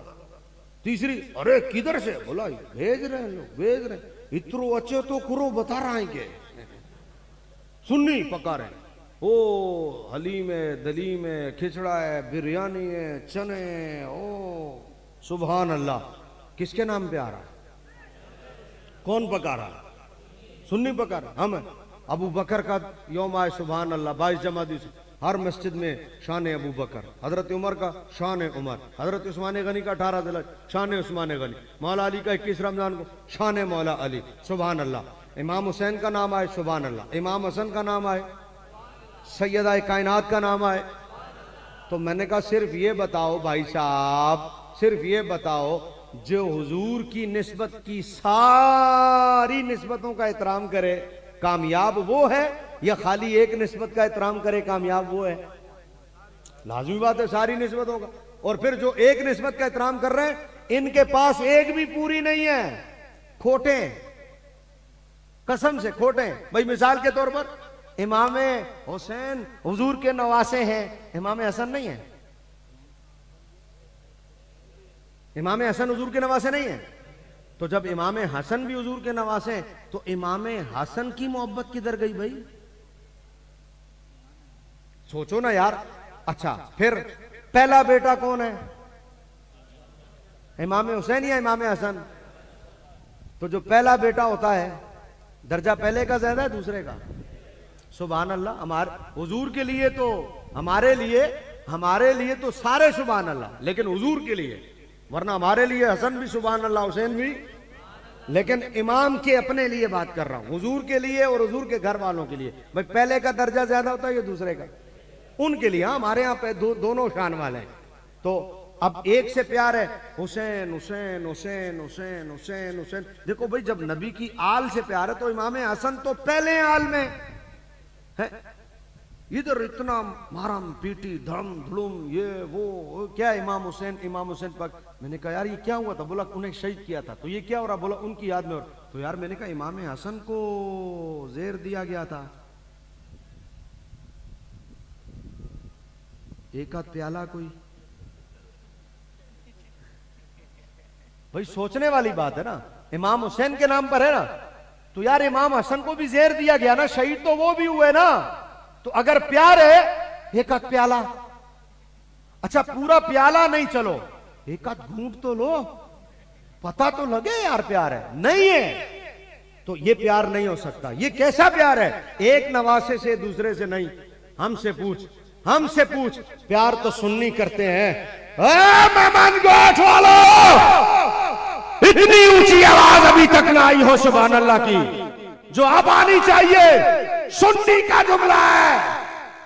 तीसरी, अरे किधर से? बोला भेज रहे हैं लोग, भेज रहे हैं। इतरो अच्छे तो करो, बता रहा है कि सुन्नी पका रहे हैं। ओ हलीम है, दलीम है, खिचड़ा है, बिरयानी है, चने है। ओ सुभान अल्लाह। किसके नाम पे आ रहा? कौन पका रहा? सुन्नी पका रहा। हम अबू बकर का यौम आए, सुभान अल्लाह। 22 जमाती हर मस्जिद में शान अबू बकर, हजरत उमर का शान उमर, हजरत उस्मान गनी का 18 दिल शान उस्मान गनी, मौला अली का 21 रमजान को शान मौला अली, सुभान अल्लाह। इमाम हुसैन का नाम आए, सुभान अल्लाह। इमाम हसन का नाम आए, सैयदा कायनात का नाम आए। तो मैंने कहा सिर्फ ये बताओ भाई साहब, सिर्फ ये बताओ, जो हुजूर की निस्बत की सारी निस्बतों का एहतराम करे कामयाब वो है, या खाली एक निस्बत का एहतराम करे कामयाब वो है? लाजमी बात है सारी निस्बतों का। और फिर जो एक निस्बत का एहतराम कर रहे हैं, इनके पास एक भी पूरी नहीं है, खोटे, कसम से खोटे। भाई मिसाल के तौर पर इमाम हुसैन हुजूर के नवासे हैं, इमाम हसन नहीं है। इमाम हसन हुजूर के नवासे नहीं है। तो जब इमाम हसन भी हुजूर के नवासे तो इमाम हसन की मोहब्बत किधर गई भाई? सोचो ना यार। अच्छा, फिर पहला बेटा कौन है? इमाम हुसैन या इमाम हसन? तो जो पहला बेटा होता है दर्जा पहले का ज्यादा है दूसरे का? सुभान अल्लाह। हमारे हुजूर के लिए तो, हमारे लिए तो सारे सुभान अल्लाह, लेकिन हुजूर के लिए, वरना हमारे लिए हसन भी सुभान अल्लाह, हुसैन भी, लेकिन इमाम के अपने लिए बात कर रहा हूं, हुजूर के लिए और हुजूर के घर वालों के लिए। भाई पहले का दर्जा ज्यादा होता है या दूसरे का? उनके लिए। हाँ, हमारे यहाँ पे दोनों शान वाले हैं। तो अब एक से प्यार है, हुसैन हुसैन हुसैन हुसैन हुसैन हुसैन। देखो भाई, जब नबी की आल से प्यार है तो इमाम हसन तो पहले आल में है। इधर इतना मारम पीटी धड़म धुड़ुम ये वो क्या इमाम हुसैन पर। मैंने कहा यार ये क्या हुआ था? बोला उन्हें शहीद किया था। तो ये क्या हो रहा? बोला उनकी याद में। तो यार मैंने कहा इमाम हसन को जेर दिया गया था, एक आध प्याला कोई। भाई सोचने वाली बात है ना, इमाम हुसैन के नाम पर है ना, तो यार इमाम हसन को भी जेर दिया गया ना, शहीद तो वो भी हुए ना। तो अगर प्यार है एक आध प्याला, अच्छा पूरा प्याला नहीं, चलो एक आध घूंट तो लो, पता तो लगे यार प्यार है। नहीं है तो ये प्यार नहीं हो सकता। ये कैसा प्यार है? एक नवासे से दूसरे से नहीं। हमसे पूछ। प्यार तो सुन्नी करते हैं। मेमन गोठ वालों, इतनी ऊंची आवाज अभी तक ना आई हो सुभान अल्लाह की, जो अब आनी चाहिए। सुन्नी का जुमला है।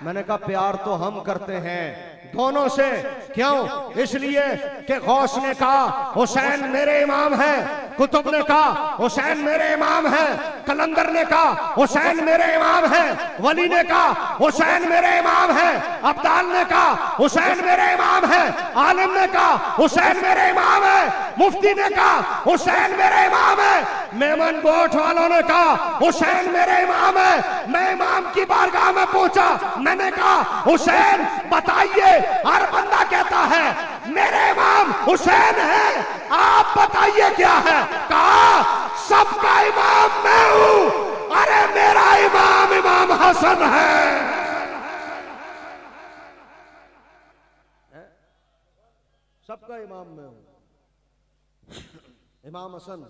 मैंने कहा प्यार तो हम करते हैं दोनों से। क्यों? इसलिए कि गौस ने कहा हुसैन मेरे इमाम है, कुतुब ने कहा हुसैन मेरे इमाम है, कलंदर ने कहा हुसैन मेरे इमाम है, वली ने कहा हुसैन मेरे इमाम है, अब्दाल ने कहा हुसैन मेरे इमाम है, आलिम ने कहा हुसैन मेरे इमाम है, मुफ्ती ने कहा हुसैन मेरे इमाम है, मेमन गोठ वालों ने कहा हुसैन मेरे इमाम है। मैं इमाम की बारगाह में पहुंचा, मैंने कहा हुसैन बताइए। हर बंदा कहता है मेरे इमाम हुसैन है, आप बताइए क्या है? कहा सबका इमाम मैं हूं। अरे मेरा इमाम इमाम हसन है। सबका इमाम मैं हूं। इमाम हसन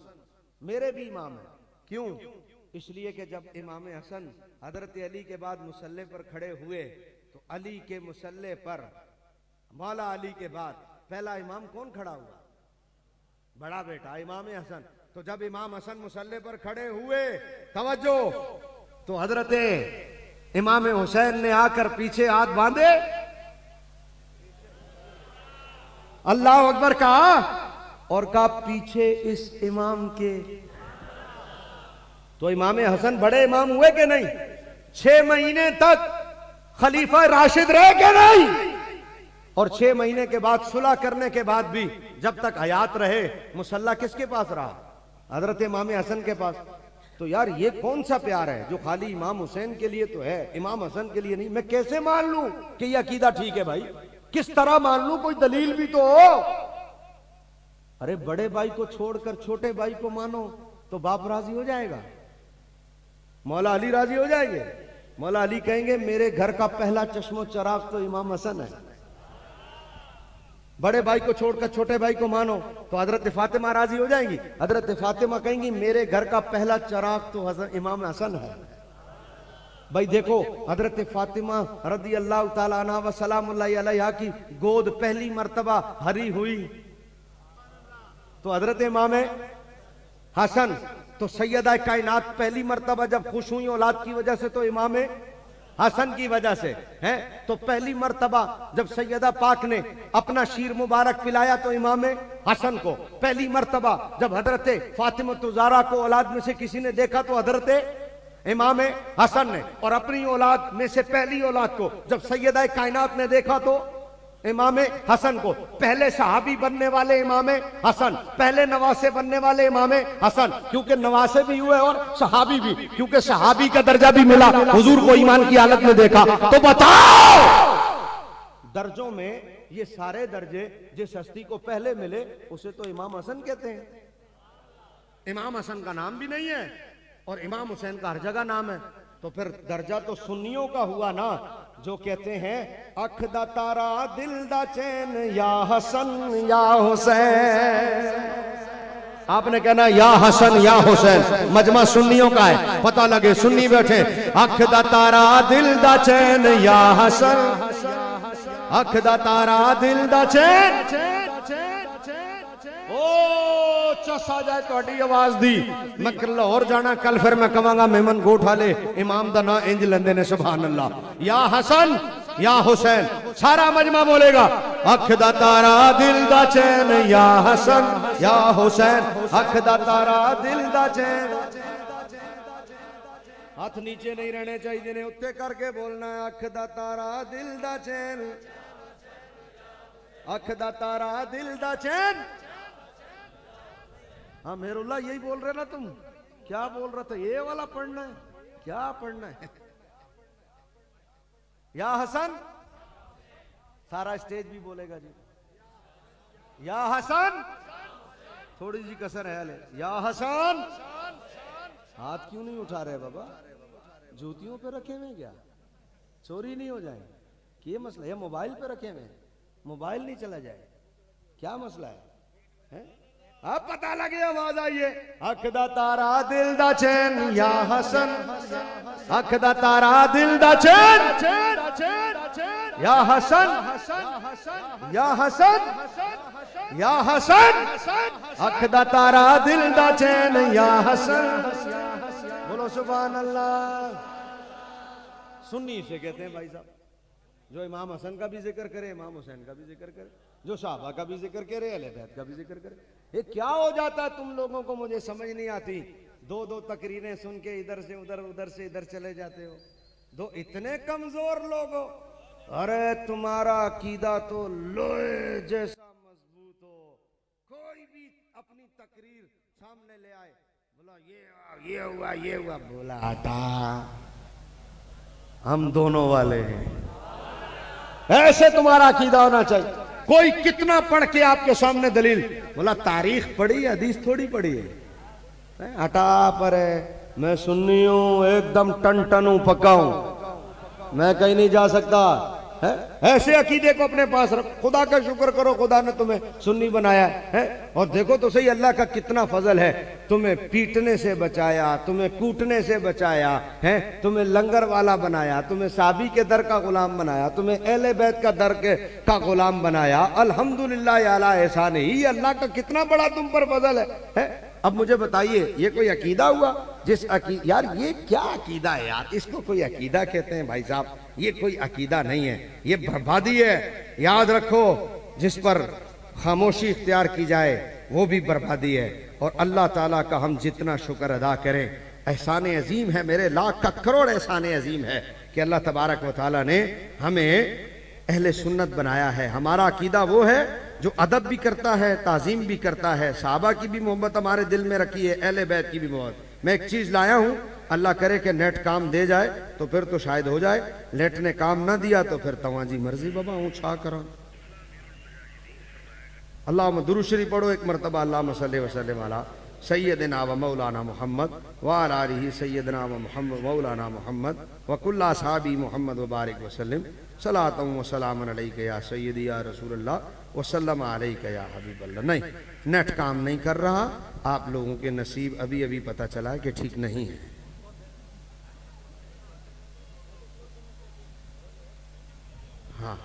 मेरे भी इमाम है। क्यों? इसलिए कि जब इमाम हसन हजरत अली के बाद मुसल्ले पर खड़े हुए तो अली के मुसल्ले पर, मौला अली के बाद पहला इमाम कौन खड़ा हुआ? बड़ा बेटा इमाम हसन। तो जब इमाम हसन मुसल्ले पर खड़े हुए, तवज्जो, तो हजरत इमाम हुसैन ने आकर पीछे हाथ बांधे, अल्लाह अकबर कहा और कहा पीछे इस इमाम के। तो इमाम हसन बड़े इमाम हुए कि नहीं? 6 महीने तक खलीफा राशिद रहे कि नहीं? और 6 महीने के बाद सुलह करने के बाद भी जब तक हयात रहे मुसल्ला किसके पास रहा? हजरत इमाम हसन के पास। तो यार ये कौन सा प्यार है जो खाली इमाम हुसैन के लिए तो है, इमाम हसन के लिए नहीं? मैं कैसे मान लूं कि ये अकीदा ठीक है भाई? किस तरह मान लूं? कोई दलील भी तो हो। अरे बड़े भाई को छोड़कर छोटे भाई को मानो तो बाप राजी हो जाएगा, मौला अली राजी हो जाएंगे। मौला अली कहेंगे मेरे घर का पहला चश्मो चराग तो इमाम हसन है। बड़े भाई को छोड़कर छोटे भाई को मानो तो हजरत फातिमा राजी हो जाएंगी। हजरत फातिमा कहेंगी मेरे घर का पहला चराग तो इमाम हसन है। भाई देखो हजरत फातिमा रदी अल्लाह ताला अन्हा व सलामुल्लाहि अलैहा की गोद पहली मर्तबा हरी हुई तो हजरत इमाम हसन। तो सैयदा कायनात पहली मर्तबा जब खुश हुई औलाद की वजह से तो इमाम हसन की वजह से है। तो पहली मर्तबा जब सैयदा पाक ने अपना शीर मुबारक पिलाया तो इमाम हसन को। पहली मर्तबा जब हजरत फातिमा ज़हरा को औलाद में से किसी ने देखा तो हजरत इमाम हसन ने, और अपनी औलाद में से पहली औलाद को जब सैयदा कायनात ने देखा तो इमाम हसन को। पहले सहाबी बनने वाले इमाम हसन, पहले नवासे बनने वाले इमाम हसन, क्योंकि नवासे भी हुए और सहाबी भी, क्योंकि सहाबी का दर्जा भी मिला, हुजूर को ईमान की हालत में देखा। तो बताओ दर्जों में ये सारे दर्जे जिस हस्ती को पहले मिले उसे तो इमाम हसन कहते हैं। इमाम हसन का नाम भी नहीं है और इमाम हुसैन का हर जगह नाम है, तो फिर दर्जा तो सुन्नियों का हुआ ना, जो कहते हैं अख दा तारा दिल दा चैन या हसन या हुसैन। आपने कहना या हसन या हुसैन, मजमा सुन्नियों का है, पता लगे सुन्नी बैठे। अख दा तारा दिल दा चैन या हसन, अख दा तारा दिल दा चैन। ओ चस आ जाए थोड़ी आवाज दी, मैं लाहौर जाना कल, फिर मैं कहांगा मेमन गोठा ले इमाम दा ना इंज लेंदे ने, सुभान अल्लाह। या हसन या हुसैन, सारा मजमा बोलेगा अख दा तारा दिल दा चैन या हसन या हुसैन, अख दा तारा दिल दा चैन। हाथ नीचे नहीं रहने चाहिए ने, उत्ते करके बोलना है अख दा तारा दिल दा चैन, अख दा तारा दिल दा चैन। हाँ मेरुल्ला यही बोल रहे ना तुम, क्या बोल रहा था? ये वाला पढ़ना है, क्या पढ़ना है? या हसन, सारा स्टेज भी बोलेगा जी या हसन, थोड़ी सी कसर है ले, या हसन। हाथ क्यों नहीं उठा रहे बाबा? जूतियों पे रखे हुए क्या? चोरी नहीं हो जाए? ये मसला है? मोबाइल पे रखे हुए, मोबाइल नहीं चला जाए, क्या मसला है? अब पता लगे, आवाज आइए। अख दा तारा दिल दा चैन या हसन, अख दा तारा दिल दा चैन या हसन, या हसन, या हसन, अख दा तारा दिल दा चैन या हसन। बोलो सुभान अल्लाह। सुन्नी से कहते हैं भाई साहब, जो इमाम हसन का भी जिक्र करे, इमाम हुसैन का भी जिक्र करे, जो साहबा का भी जिक्र करे, अहले बैत का भी जिक्र करे। ये क्या हो जाता है तुम लोगों को, मुझे समझ नहीं आती। दो दो तकरीरें सुन के इधर से उधर, उधर से इधर चले जाते हो। दो इतने कमजोर लोग हो। अरे तुम्हारा अकीदा तो लोहे जैसा मजबूत हो, कोई भी अपनी तकरीर सामने ले आए, बोला ये हुआ ये हुआ, बोला हटा, हम दोनों वाले हैं। ऐसे तुम्हारा अकीदा होना चाहिए। कोई कितना पढ़ के आपके सामने दलील, बोला तारीख पढ़ी, हदीस थोड़ी पढ़ी है, हटा पर है। मैं सुन्नी हूं, एकदम टन टन हूं, पक्का हूं, मैं कहीं नहीं जा सकता है। ऐसे अकीदे को अपने पास रखो। खुदा का शुक्र करो, खुदा ने तुम्हें सुन्नी बनाया है। और देखो तो सही अल्लाह का कितना फजल है, तुम्हें पीटने से बचाया, तुम्हें कूटने से बचाया है, तुम्हें लंगर वाला बनाया, तुम्हें साबी के दर का गुलाम बनाया, तुम्हें अहले बैत का दर का गुलाम बनाया। अल्हम्दुलिल्लाह अला एहसान ही, अल्लाह का कितना बड़ा तुम पर फजल है। अब मुझे बताइए, ये कोई अकीदा हुआ? यार ये क्या अकीदा है यार? इसको कोई अकीदा कहते हैं भाई साहब? ये कोई अकीदा नहीं है, ये बर्बादी है। याद रखो, जिस पर खामोशी इख्तियार की जाए वो भी बर्बादी है। और अल्लाह ताला का हम जितना शुक्र अदा करें, एहसान अजीम है मेरे, लाख का करोड़ एहसान अजीम है कि अल्लाह तबारक व तआला ने हमें अहले सुन्नत बनाया है। हमारा अकीदा वो है जो अदब भी करता है, ताजीम भी करता है, साहबा की भी मोहब्बत हमारे दिल में रखी है, अहले बैत की भी मोहब्बत। मैं एक चीज लाया हूं, अल्लाह करे कि नेट काम दे जाए तो फिर तो शायद हो जाए, नेट ने काम ना दिया तो फिर तवाजी मर्जी बाबा, हूं छा करा। अल्लाह दुरूद शरीफ पढ़ो एक मरतबा, अल्लाहुम्मा सल्ली व सल्लिम अला सय्यदिना व मौलाना मुहम्मद व अला आलिहि सय्यदिना व मुहम्मद मौलाना मुहम्मद व कुल्ला साहबी मुहम्मद व बारिक वसल्लम सलातम व सलामन अलैका या सय्यदी या रसूलल्लाह व सल्लम अलैका या हबीबल्लाह। नहीं, नेट काम नहीं कर रहा। आप लोगों के नसीब अभी अभी पता चला है कि ठीक नहीं है। हाँ,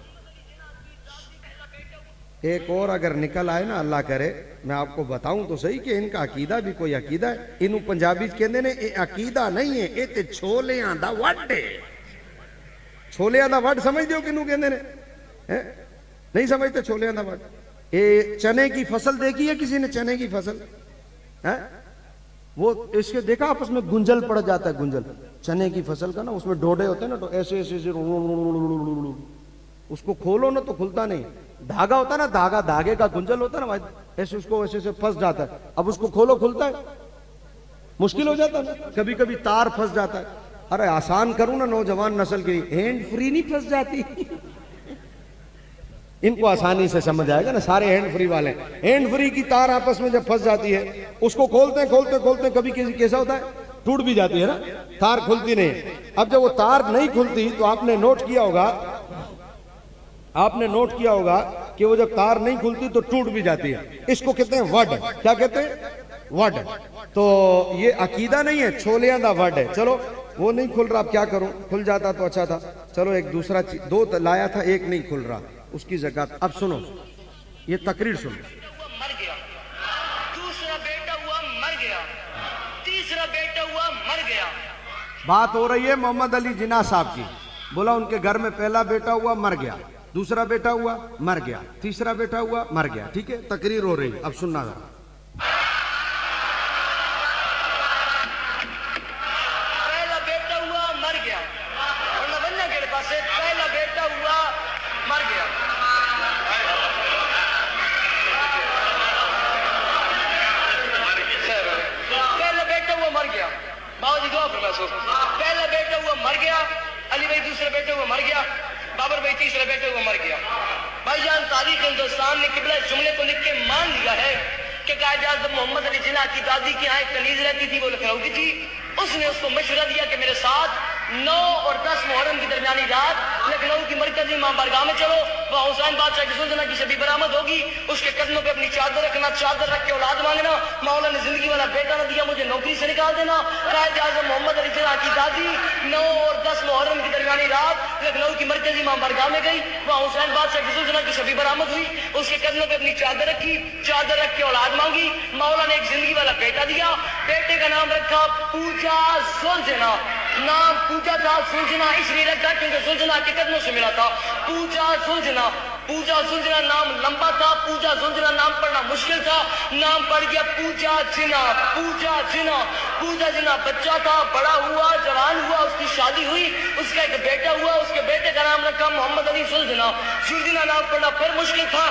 एक और अगर निकल आए ना, अल्लाह करे, मैं आपको बताऊं तो सही कि इनका अकीदा भी कोई अकीदा है। इनू पंजाबी कहते ने ये अकीदा नहीं है, ये ते छोलियां दा वड है। छोलियां दा वड समझते हो किनू कहते ने? नहीं समझते छोलियां दा वड? ये चने की फसल देखी है किसी ने? चने की फसल है वो, इसके देखा आपस में गुंजल पड़ जाता है, गुंजल चने की फसल का ना, उसमें डोडे होते हैं ना, तो ऐसे ऐसे उसको खोलो ना तो खुलता नहीं। धागा होता ना, धागा, धागे का गुंजल होता है ना, ऐसे उसको ऐसे फंस जाता है। अब उसको खोलो खुलता है, मुश्किल हो जाता है। कभी कभी तार फंस जाता है। अरे आसान करूं ना नौजवान नस्ल के लिए, हैंड फ्री नहीं फंस जाती इनको आसानी से समझ आएगा ना, सारे हैंड फ्री वाले। हैंड फ्री की तार आपस में जब फंस जाती है, उसको खोलते खोलते खोलते कभी किसी कैसा होता है, टूट भी जाती है ना, तार खुलती नहीं। अब जब वो तार नहीं खुलती तो आपने नोट किया होगा कि वो जब तार नहीं खुलती तो टूट भी जाती है। इसको कहते हैं वड। क्या कहते हैं? वड। तो ये अकीदा नहीं है, छोलियां दा वड है। चलो वो नहीं खुल रहा, अब क्या करूं, खुल जाता तो अच्छा था। चलो एक दूसरा चीज, दो लाया था, एक नहीं खुल रहा, उसकी जगह। अब सुनो, ये तकरीर सुनो। मर गया, दूसरा बेटा हुआ मर गया, तीसरा बेटा हुआ मर गया। बात हो रही है मोहम्मद अली जिन्ना साहब की। बोला उनके घर में पहला बेटा हुआ, मर गया, दूसरा बेटा हुआ, मर गया, तीसरा बेटा हुआ, मर गया। ठीक है, तकरीर हो रही है, अब सुनना जरा। पहला बेटा हुआ मर गया, और नवन्ना के पास पहला बेटा हुआ मर गया। पहला बेटा हुआ मर गया, बाबा जी दुआ फरमा सो। पहला बेटा हुआ मर गया, अली भाई दूसरा बेटा हुआ मर गया, बाबर भाई तीसरा बेटा हुआ मर गया। भाईजान तारीख हिंदुस्तान ने किबला इस जुमले को लिख के मान लिया है कि कायद आज़म मोहम्मद अली जिन्ना की दादी की यहाँ एक कनीज रहती थी, वो लखनऊ की थी। उसने उसको मशवरा दिया कि मेरे साथ 9 और 10 मुहर्रम की दरमियानी रात लखनऊ की मरकजी इमाम बारगाह में चलो, वहाँ हुसैन बादशाह की सुल्ताना की शबी बरामद होगी। उसके कदमों पे अपनी चादर रखना, चादर रख के औलाद मांगना। मौला ने जिंदगी वाला बेटा न दिया, मुझे नौकरी से निकाल देना। कायद आज़म मोहम्मद अली जिन्ना की दादी 9 और 10 मुहर्रम की दरमियानी रात लखनऊ की मरकजी इमाम बारगाह में गई, वहाँ हुसैन बादशाह की सुल्ताना की शबी बरामद हुई। उसके कदमों पे अपनी चादर रखी, चादर रख के औलाद मांगी। मौला ने एक जिंदगी वाला बेटा दिया, बेटे का नाम रखा पूजा सुलझना। नाम पूजा था, सुलझना इसलिए रखा क्योंकि सुलझना के कदमों से मिला था। पूजा सुलझना, पूजा सुलझना नाम लंबा था, पूजा सुलझना नाम पढ़ना मुश्किल था, नाम पड़ गया पूजा जिना। पूजा जिना, पूजा जिना बच्चा था, बड़ा हुआ, जवान हुआ, उसकी शादी हुई, उसका एक बेटा हुआ, उसके बेटे का नाम रखा मोहम्मद अली सुलझना। सुलझना नाम पढ़ना फिर मुश्किल था,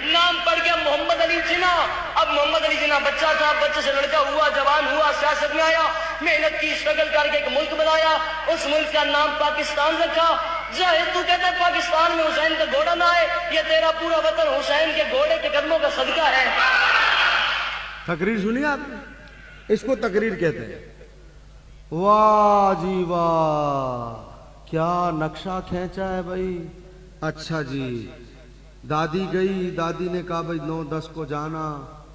नाम पड़ गया मोहम्मद अली जिन्ना। अब मोहम्मद अली जिन्ना बच्चा था, बच्चे से लड़का हुआ, जवान हुआ, सियासत में आया, मेहनत की, स्ट्रगल करके एक मुल्क बनाया। उस मुल्क का नाम पाकिस्तान रखा। जाहिर तू कहता है पाकिस्तान में हुसैन का घोड़ा ना आए, ये तेरा पूरा वतन हुसैन के घोड़े के कदमों का सदका है। तकरीर सुनिए आपने, इसको तकरीर कहते हैं। वाह जी वाह, क्या नक्शा खींचा है भाई। अच्छा जी, दादी गई, दादी ने कहा भाई 9-10 को जाना,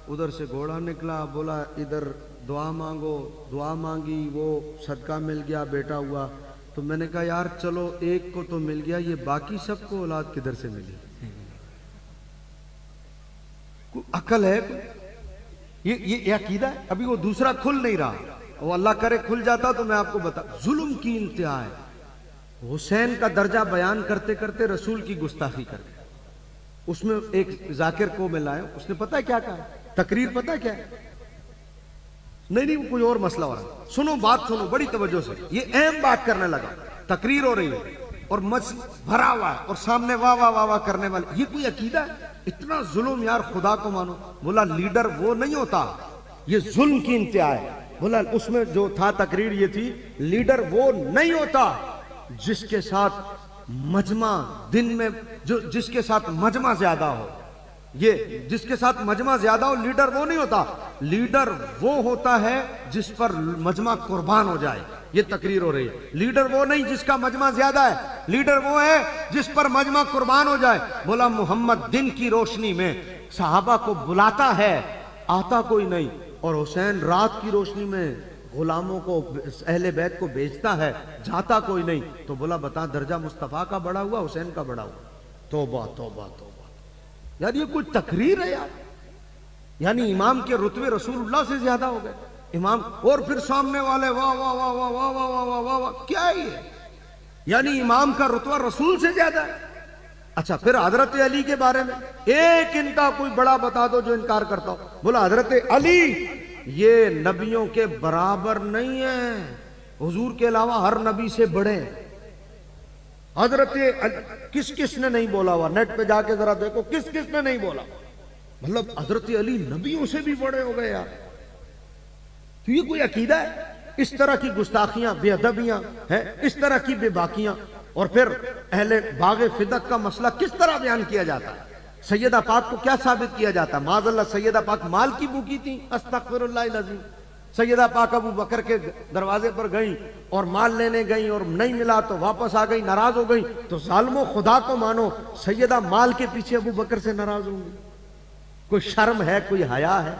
उधर से घोड़ा निकला, बोला इधर दुआ मांगो, दुआ मांगी, वो सदका मिल गया, बेटा हुआ। तो मैंने कहा यार चलो एक को तो मिल गया, ये बाकी सबको औलाद किधर से मिली? अकल है? ये अकीदा है? अभी वो दूसरा खुल नहीं रहा, वो अल्लाह करे खुल जाता तो मैं आपको बता। जुल्म की इंतहा है, हुसैन का दर्जा बयान करते करते रसूल की गुस्ताखी कर गए। उसमें एक जाकिर को मिलाए, उसने पता है क्या कहा? तकरीर पता है क्या है? नहीं कोई और मसला हो रहा। सुनो बात, सुनो बड़ी तवज्जो से, ये अहम बात करने लगा। तकरीर हो रही है और मच भरा हुआ है और सामने वाह वाह वाह वाह करने वाले, ये कोई अकीदा है? इतना जुल्म यार, खुदा को मानो। बोला लीडर वो नहीं होता, ये जुल्म की इंतहा है। बोला उसमें जो था तकरीर ये थी, लीडर वो नहीं होता जिसके साथ मजमा दिन में, जो जिसके साथ मजमा ज्यादा हो, ये जिसके साथ मजमा ज्यादा हो, लीडर वो नहीं होता। लीडर वो होता है जिस पर मजमा कुर्बान हो जाए। ये तकरीर हो रही है। लीडर वो नहीं जिसका मजमा ज्यादा है, लीडर वो है जिस पर मजमा कुर्बान हो जाए। बोला मोहम्मद दिन की रोशनी में सहाबा को बुलाता है, आता कोई नहीं, और हुसैन रात की रोशनी में गुलामों को, अहले बैत को बेचता है, जाता कोई नहीं। तो बोला बता, दर्जा मुस्तफा का बड़ा हुआ, हुसैन का बड़ा हुआ? तौबा तौबा तौबा यार, ये कोई तकरीर है यार? यानी इमाम के रुतबे रसूलुल्लाह से ज्यादा हो गए इमाम, और फिर सामने वाले वाह वाह वाह वाह वाह वाह वाह वाह वाह वाह, क्या है ये? यानी इमाम का रुतबा रसूल से ज्यादा है। अच्छा, फिर हजरत अली के बारे में एक इनका कोई बड़ा बता दो जो इनकार करता हो। बोला हजरत अली ये नबियों के बराबर नहीं है, हुजूर के अलावा हर नबी से बड़े। हजरत किस किस ने नहीं बोला हुआ? नेट पे जाके जरा देखो किस किस ने नहीं बोला। मतलब हजरत अली नबियों से भी बड़े हो गए यार। तो ये कोई अकीदा है? इस तरह की गुस्ताखियां, बेअदबियां हैं, इस तरह की बेबाकियां। और फिर अहले बाग़े फिदक का मसला किस तरह बयान किया जाता है। सैयदा पाक को क्या साबित किया जाता है? माज़अल्लाह सैयदा पाक माल की भूखी थी, अस्तग़फिरुल्लाहिल अज़ीम। सैयदा पाक अबू बकर के दरवाजे पर गई और माल लेने गई और नहीं मिला तो वापस आ गई, नाराज हो गई। तो जालिमो खुदा को मानो, सैयदा माल के पीछे अबू बकर से नाराज होंगी? कोई शर्म है, कोई हया है?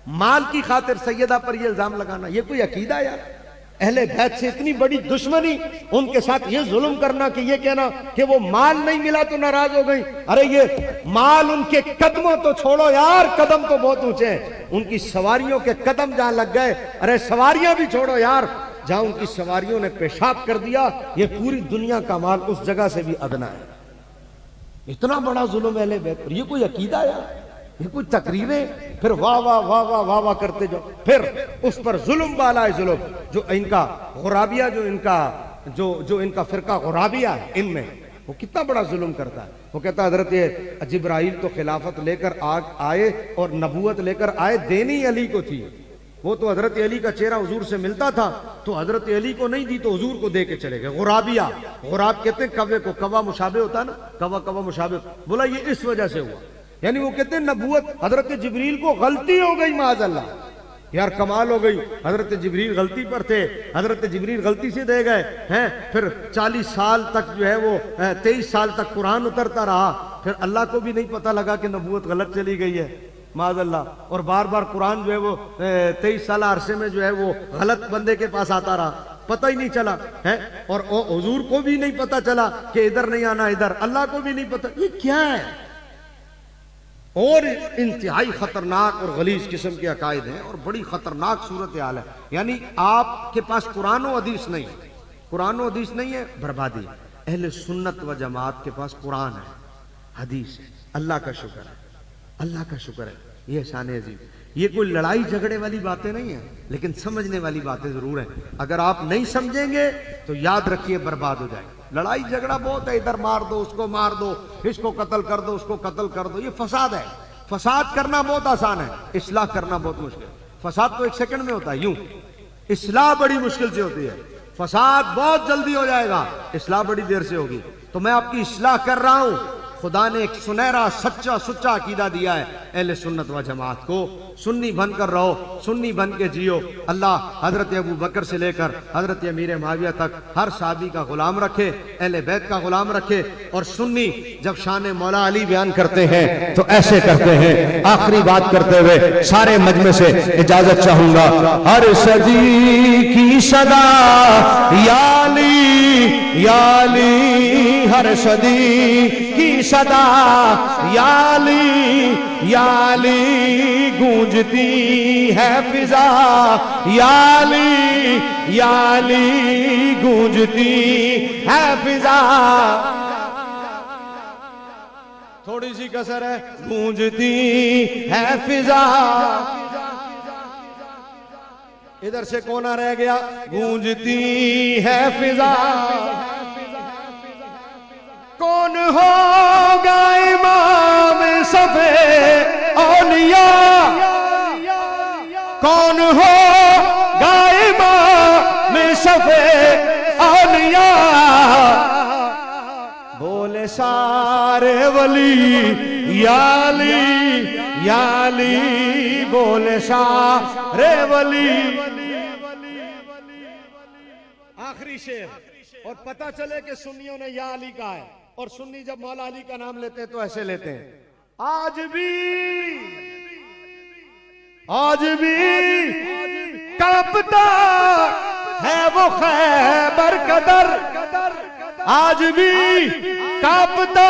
माल की खातिर सैयदा पर यह इल्जाम लगाना, यह कोई अकीदा है यार? अहले बैत से इतनी बड़ी दुश्मनी, उनके साथ ये जुल्म करना कि ये कहना कि वो माल नहीं मिला तो नाराज हो गई। अरे ये माल उनके कदमों तो छोड़ो यार, कदम तो बहुत ऊंचे हैं, उनकी सवारियों के कदम जहां लग गए, अरे सवारियां भी छोड़ो यार, जहां उनकी सवारियों ने पेशाब कर दिया, ये पूरी दुनिया का माल उस जगह से भी अदना है। इतना बड़ा जुल्म अहले बैत पर, ये कोई अकीदा यार? ये कुछ तकरीरें, फिर वाह वाह वाह वाह वाह वाह करते जाओ, फिर उस पर जुल्म वाला है जुल्म। जो इनका गुराबिया, जो इनका फिरका गुराबिया है, इनमें वो कितना बड़ा जुल्म करता है। वो कहता है हजरत जिब्राइल तो खिलाफत लेकर आए और नबूवत लेकर आए, देनी अली को थी। वो तो हजरत अली का चेहरा हुजूर से मिलता था, तो हजरत अली को नहीं दी तो हुजूर को दे के चले गए। गुराबिया, गुराब कहते हैं कव्वे को, कवा मुशाबे होता है ना, कवा कवा मुशाबे। बोला ये इस वजह से हुआ, यानी वो कहते हैं नबूवत हजरत जिब्रील को गलती हो गई, माज़अल्लाह यार कमाल हो गई, हजरत जिब्रील गलती पर थे, हजरत जिब्रील गलती से दे गए हैं। फिर 40 साल तक जो है वो 23 साल तक कुरान उतरता रहा, फिर अल्लाह को भी नहीं पता लगा कि नबूवत गलत चली गई है, माज़अल्लाह। और बार बार कुरान जो है वो 23 साल अरसे में जो है वो गलत बंदे के पास आता रहा, पता ही नहीं चला है। और हुजूर को भी नहीं पता चला कि इधर नहीं आना, इधर अल्लाह को भी नहीं पता, ये क्या है? और इंतहाई खतरनाक और गलीज किस्म के अकायद हैं और बड़ी खतरनाक सूरत हाल है। यानी आपके पास कुरान और हदीस नहीं, कुरान और हदीस नहीं है, बर्बादी। अहले सुन्नत व जमात के पास कुरान है, हदीस है, अल्लाह का शुक्र है, अल्लाह का शुक्र है, ये शान अजीम। ये कोई लड़ाई झगड़े वाली बातें नहीं है, लेकिन समझने वाली बातें जरूर हैं। अगर आप नहीं समझेंगे तो याद रखिए बर्बाद हो जाएगा। लड़ाई झगड़ा बहुत है, इधर मार दो, उसको मार दो, इसको कत्ल कर दो, उसको कत्ल कर दो, ये फसाद है। फसाद करना बहुत आसान है, इस्लाह करना बहुत मुश्किल। फसाद तो 1 सेकंड में होता है, यूं इस्लाह बड़ी मुश्किल से होती है। फसाद बहुत जल्दी हो जाएगा, इस्लाह बड़ी देर से होगी। तो मैं आपकी इस्लाह कर रहा हूं। खुदा ने एक सुनहरा सच्चा सुच्चा अकीदा दिया है अहले सुन्नत व जमात को। सुन्नी बनकर रहो, सुन्नी बन के जियो। अल्लाह हजरत अबू बकर से लेकर हजरत अमीर मुआविया तक हर साहबी का गुलाम रखे, अहले बैत का गुलाम रखे। और सुन्नी जब शान मौला अली बयान करते हैं तो ऐसे करते हैं। आखिरी बात करते हुए सारे मजमे से इजाजत चाहूंगा। हर सदी की सदा याली याली, हर सदी की सदा याली याली, गूंजती है फिजा याली याली, गूंजती है फिजा। थोड़ी सी कसर है, गूंजती है फिजा। इधर से कोना रह गया, गूंजती है फिजा। कौन होगा इमाम सफे औलिया, कौन होगा इमाम सफे औलिया, बोले सारे वली याली याली, बोले सारे वली। आखिरी शेर, और पता चले कि सुन्नियों ने या अली कहा है। और सुन्नी जब मौला अली का नाम लेते हैं तो ऐसे लेते हैं, आज भी कांपता है वो खैबर कदर, आज भी कांपता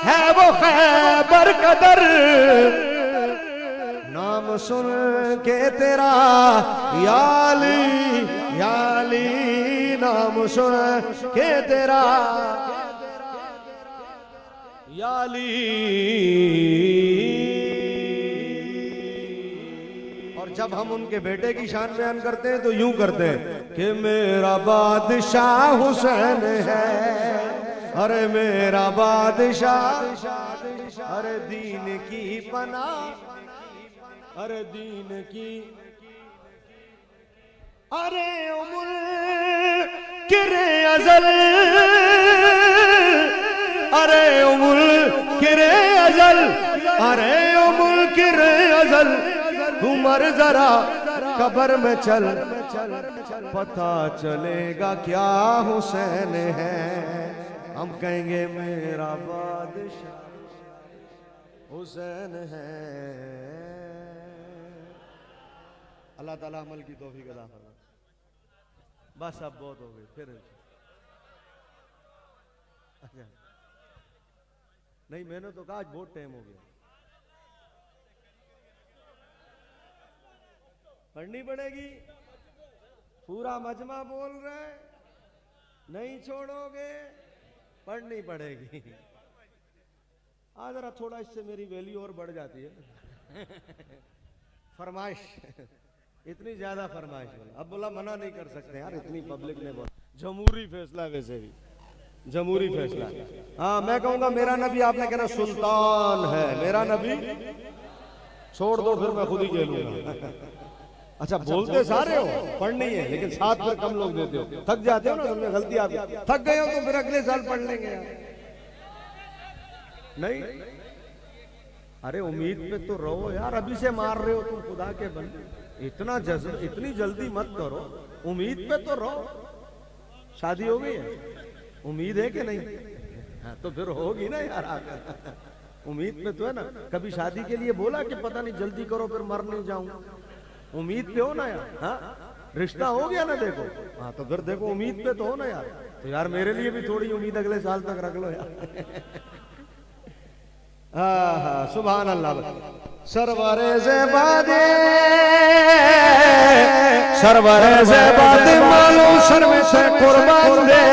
है वो खैबर कदर। नाम सुन के तेरा याली याली, नाम सुन के तेरा याली। और जब हम उनके बेटे की शान बयान करते हैं तो यूं करते हैं कि मेरा बादशाह हुसैन है, अरे मेरा बादशाह, अरे दीन की पना, अरे दीन की, अरे उम्र किरे अजल अरे ओ मुनकिर अजल तू मर जरा कब्र में चल, पता चलेगा क्या हुसैन है, हम कहेंगे मेरा बादशाह हुसैन है। अल्लाह ताला अमल की तौफीक अता फरमाए। बस अब बहुत हो गई फिर। अच्छा नहीं, मैंने तो कहा आज बहुत टाइम हो गया। पढ़नी पड़ेगी, पूरा मजमा बोल रहे, नहीं छोड़ोगे, पढ़नी पड़ेगी। आज जरा थोड़ा इससे मेरी वैल्यू और बढ़ जाती है। फरमाइश इतनी ज्यादा फरमाइश बोला, अब बोला मना नहीं कर सकते यार, इतनी पब्लिक ने बोला। जमहूरी फैसला, वैसे भी जमहूरी फैसला। हाँ मैं कहूंगा मेरा नबी, आपने कहना सुल्तान है, मेरा नबी छोड़ दो फिर मैं खुद ही खेलूंगा। अच्छा बोलते सारे हो, पढ़नी है, लेकिन साथ में कम लोग देते हो, थक जाते हो ना, तुमने गलती आती, थक गए हो तो फिर अगले साल पढ़ लेंगे यार। नहीं अरे उम्मीद पे तो रहो यार, अभी से मार रहे हो तुम खुदा के बंदे, इतनी जल्दी मत करो, उम्मीद पे तो रहो। शादी हो गई है, उम्मीद है कि नहीं? हाँ तो फिर होगी ना यार आकर। उम्मीद पे तो है ना, कभी शादी के लिए बोला कि पता नहीं जल्दी करो फिर मर नहीं जाऊं, उम्मीद पे हो ना यार। हाँ रिश्ता हो गया ना देखो, हाँ तो फिर देखो उम्मीद पे तो हो ना यार। तो यार मेरे लिए भी थोड़ी उम्मीद अगले साल तक रख लो यार। हाँ सुभान अल्लाह। सरवरे ज़ेबादे मालूम शर्म से कुर्बान दे,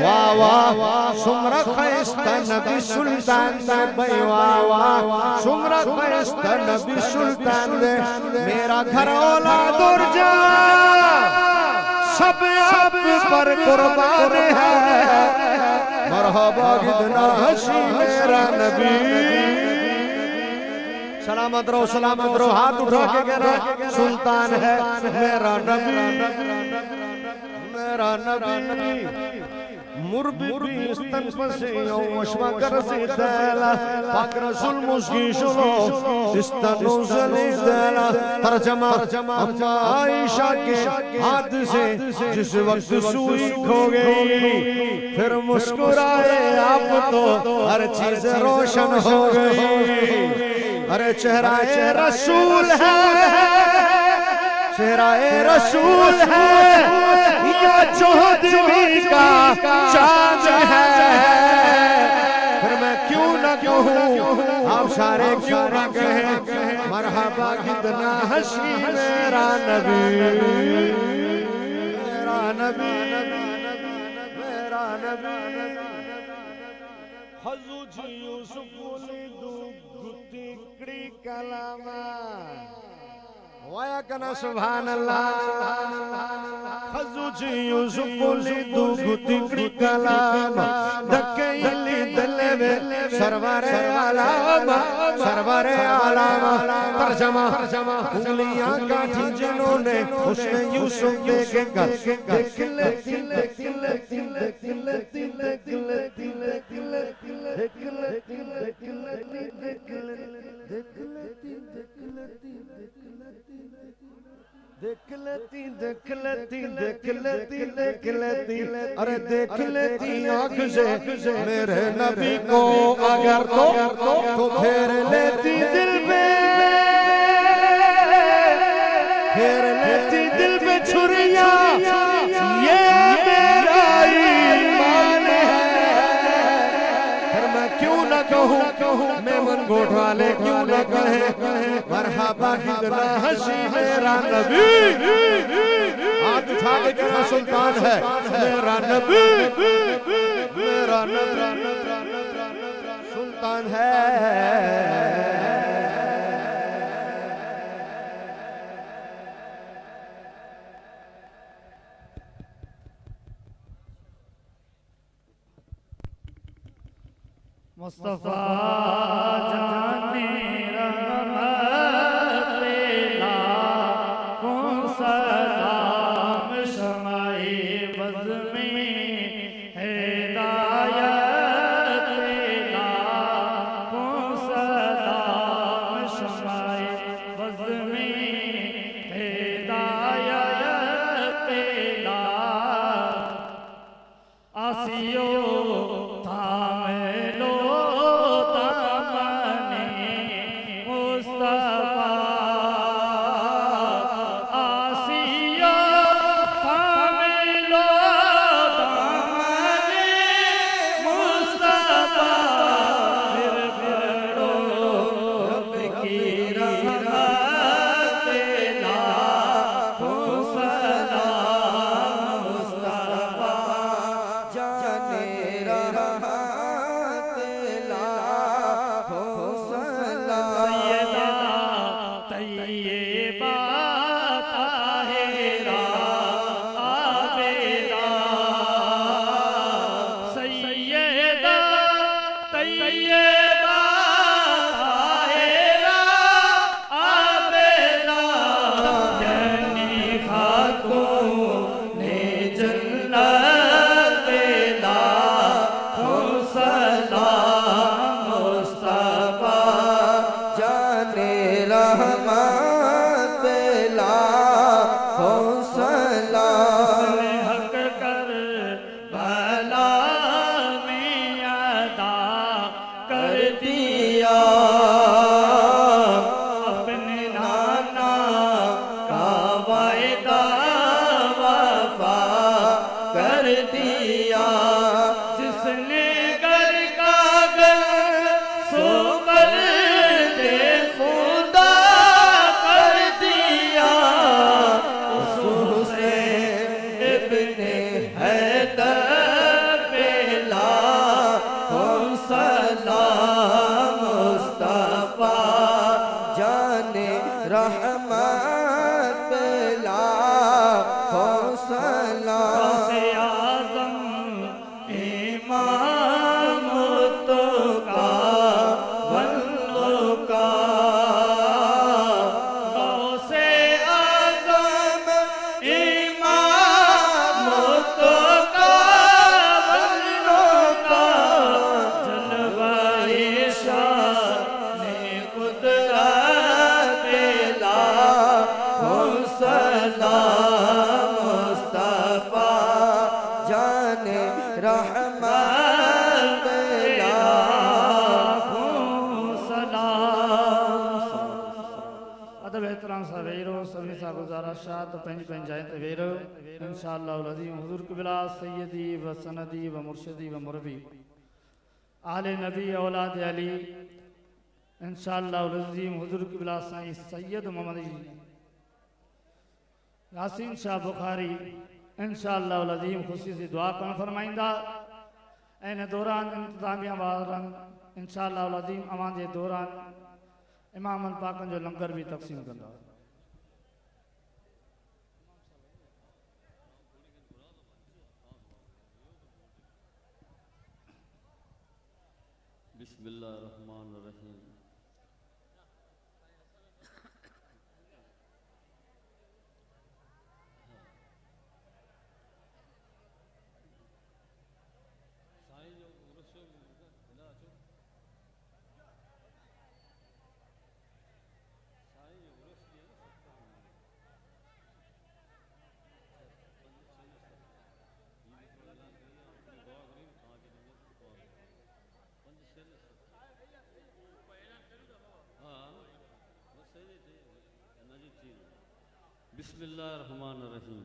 वाह वाह सुमरा खैस्ता नबी सुल्तान दे, भाई वाह वाह सुमरा खैस्ता नबी सुल्तान दे। मेरा घर औलाद और जान सब आप पर कुर्बान है, मरहबा कितना हसी मेरा नबी। सलामत रहो, हाथ उठा के कह रहा सुल्तान है मेरा नबी, मेरा नबी। मुर्बी स्तन पसे ओशवा कर से दला, पाक रसूल मुस्की सुनो स्तनों से दला। तर्जमा अम्मा आयशा के हाथ से जिस वक्त सुई खो गई, फिर मुस्कुराए आप तो हर चीज रोशन हो गई। अरे चेहरा रसूल है, चेहरा रसूल है, या चौधरी का चाँद है। फिर मैं क्यों न कहूँ, आप सारे क्यों न कहें, मरहबा कितना हसी मेरा नबी, मेरा नबी, मेरा नबी। हज़रत यूसुफ गुत्ती कलामा वाया कना सुभान अल्लाह। हज़रत यूसुफ गुत्ती कलामा दक्कैली दलवे सरवरे आलामा, सरवरे आलामा। तर्जमा उंगलियां काटी जिन्होंने उसने यूसुफ देखे कर, देख लेती देख लेती देख लेती देख लेती देख लेती देख लेती देख लेती देख लेती देख लेती देख लेती देख लेती देख लेती। अरे देख लेती आँख से मेरे नबी को अगर तो फेर लेती दिल पे, फेर लेती दिल पे छुरिया, ये मेरा ईमान है। फिर मैं क्यों न कहूँ, मैं मन घोटाले क्यों न कहे, मरहबा कितना हसी मेरा नबी। हाथ उठा के कहना सुल्तान है मेरा नबी, मेरा नबी सुल्तान है। मुस्तफा जाने रहमत पेला कौन सलाम शमाए बज़ में हिदायत पेला कौन सलाम सभी सा गुजारिशात पंहिंजी पंहिंजी जाइ ते वेही रहियो इंशाअल्लाह अज़ीम हुज़ूर क़िबला सैयदी व सनदी व मुर्शिदी व मुरबी आले नबी औलाद अली इंशाअल्लाह अज़ीम हुज़ूर क़िबला साईं सैयद मोहम्मद यासीन शाह बुखारी इंशाअल्लाह अज़ीम ख़ुशी से दुआ करण फरमाइंदा इन दौरान इंतजामिया वारन इंशाअल्लाह अज़ीम अवां जे दौरान इमाम पाकन जो लंगर भी तक़सीम कंदा बिस्मिल्लाहिर्रहमानिर्रहीम। बिस्मिल्लाहिर्रहमानिर्रहीम।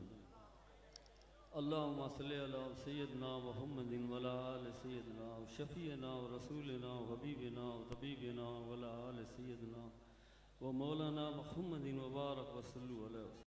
अल्लाहुम्मा सल्लि अला सय्यदना मुहम्मदिन व अला आलि सय्यदना व शफीअना व रसूलना व हबीबना व तबीबना व अला आलि सय्यदना व मौलाना मुहम्मदिन व बारक व सल्लु अलैहि।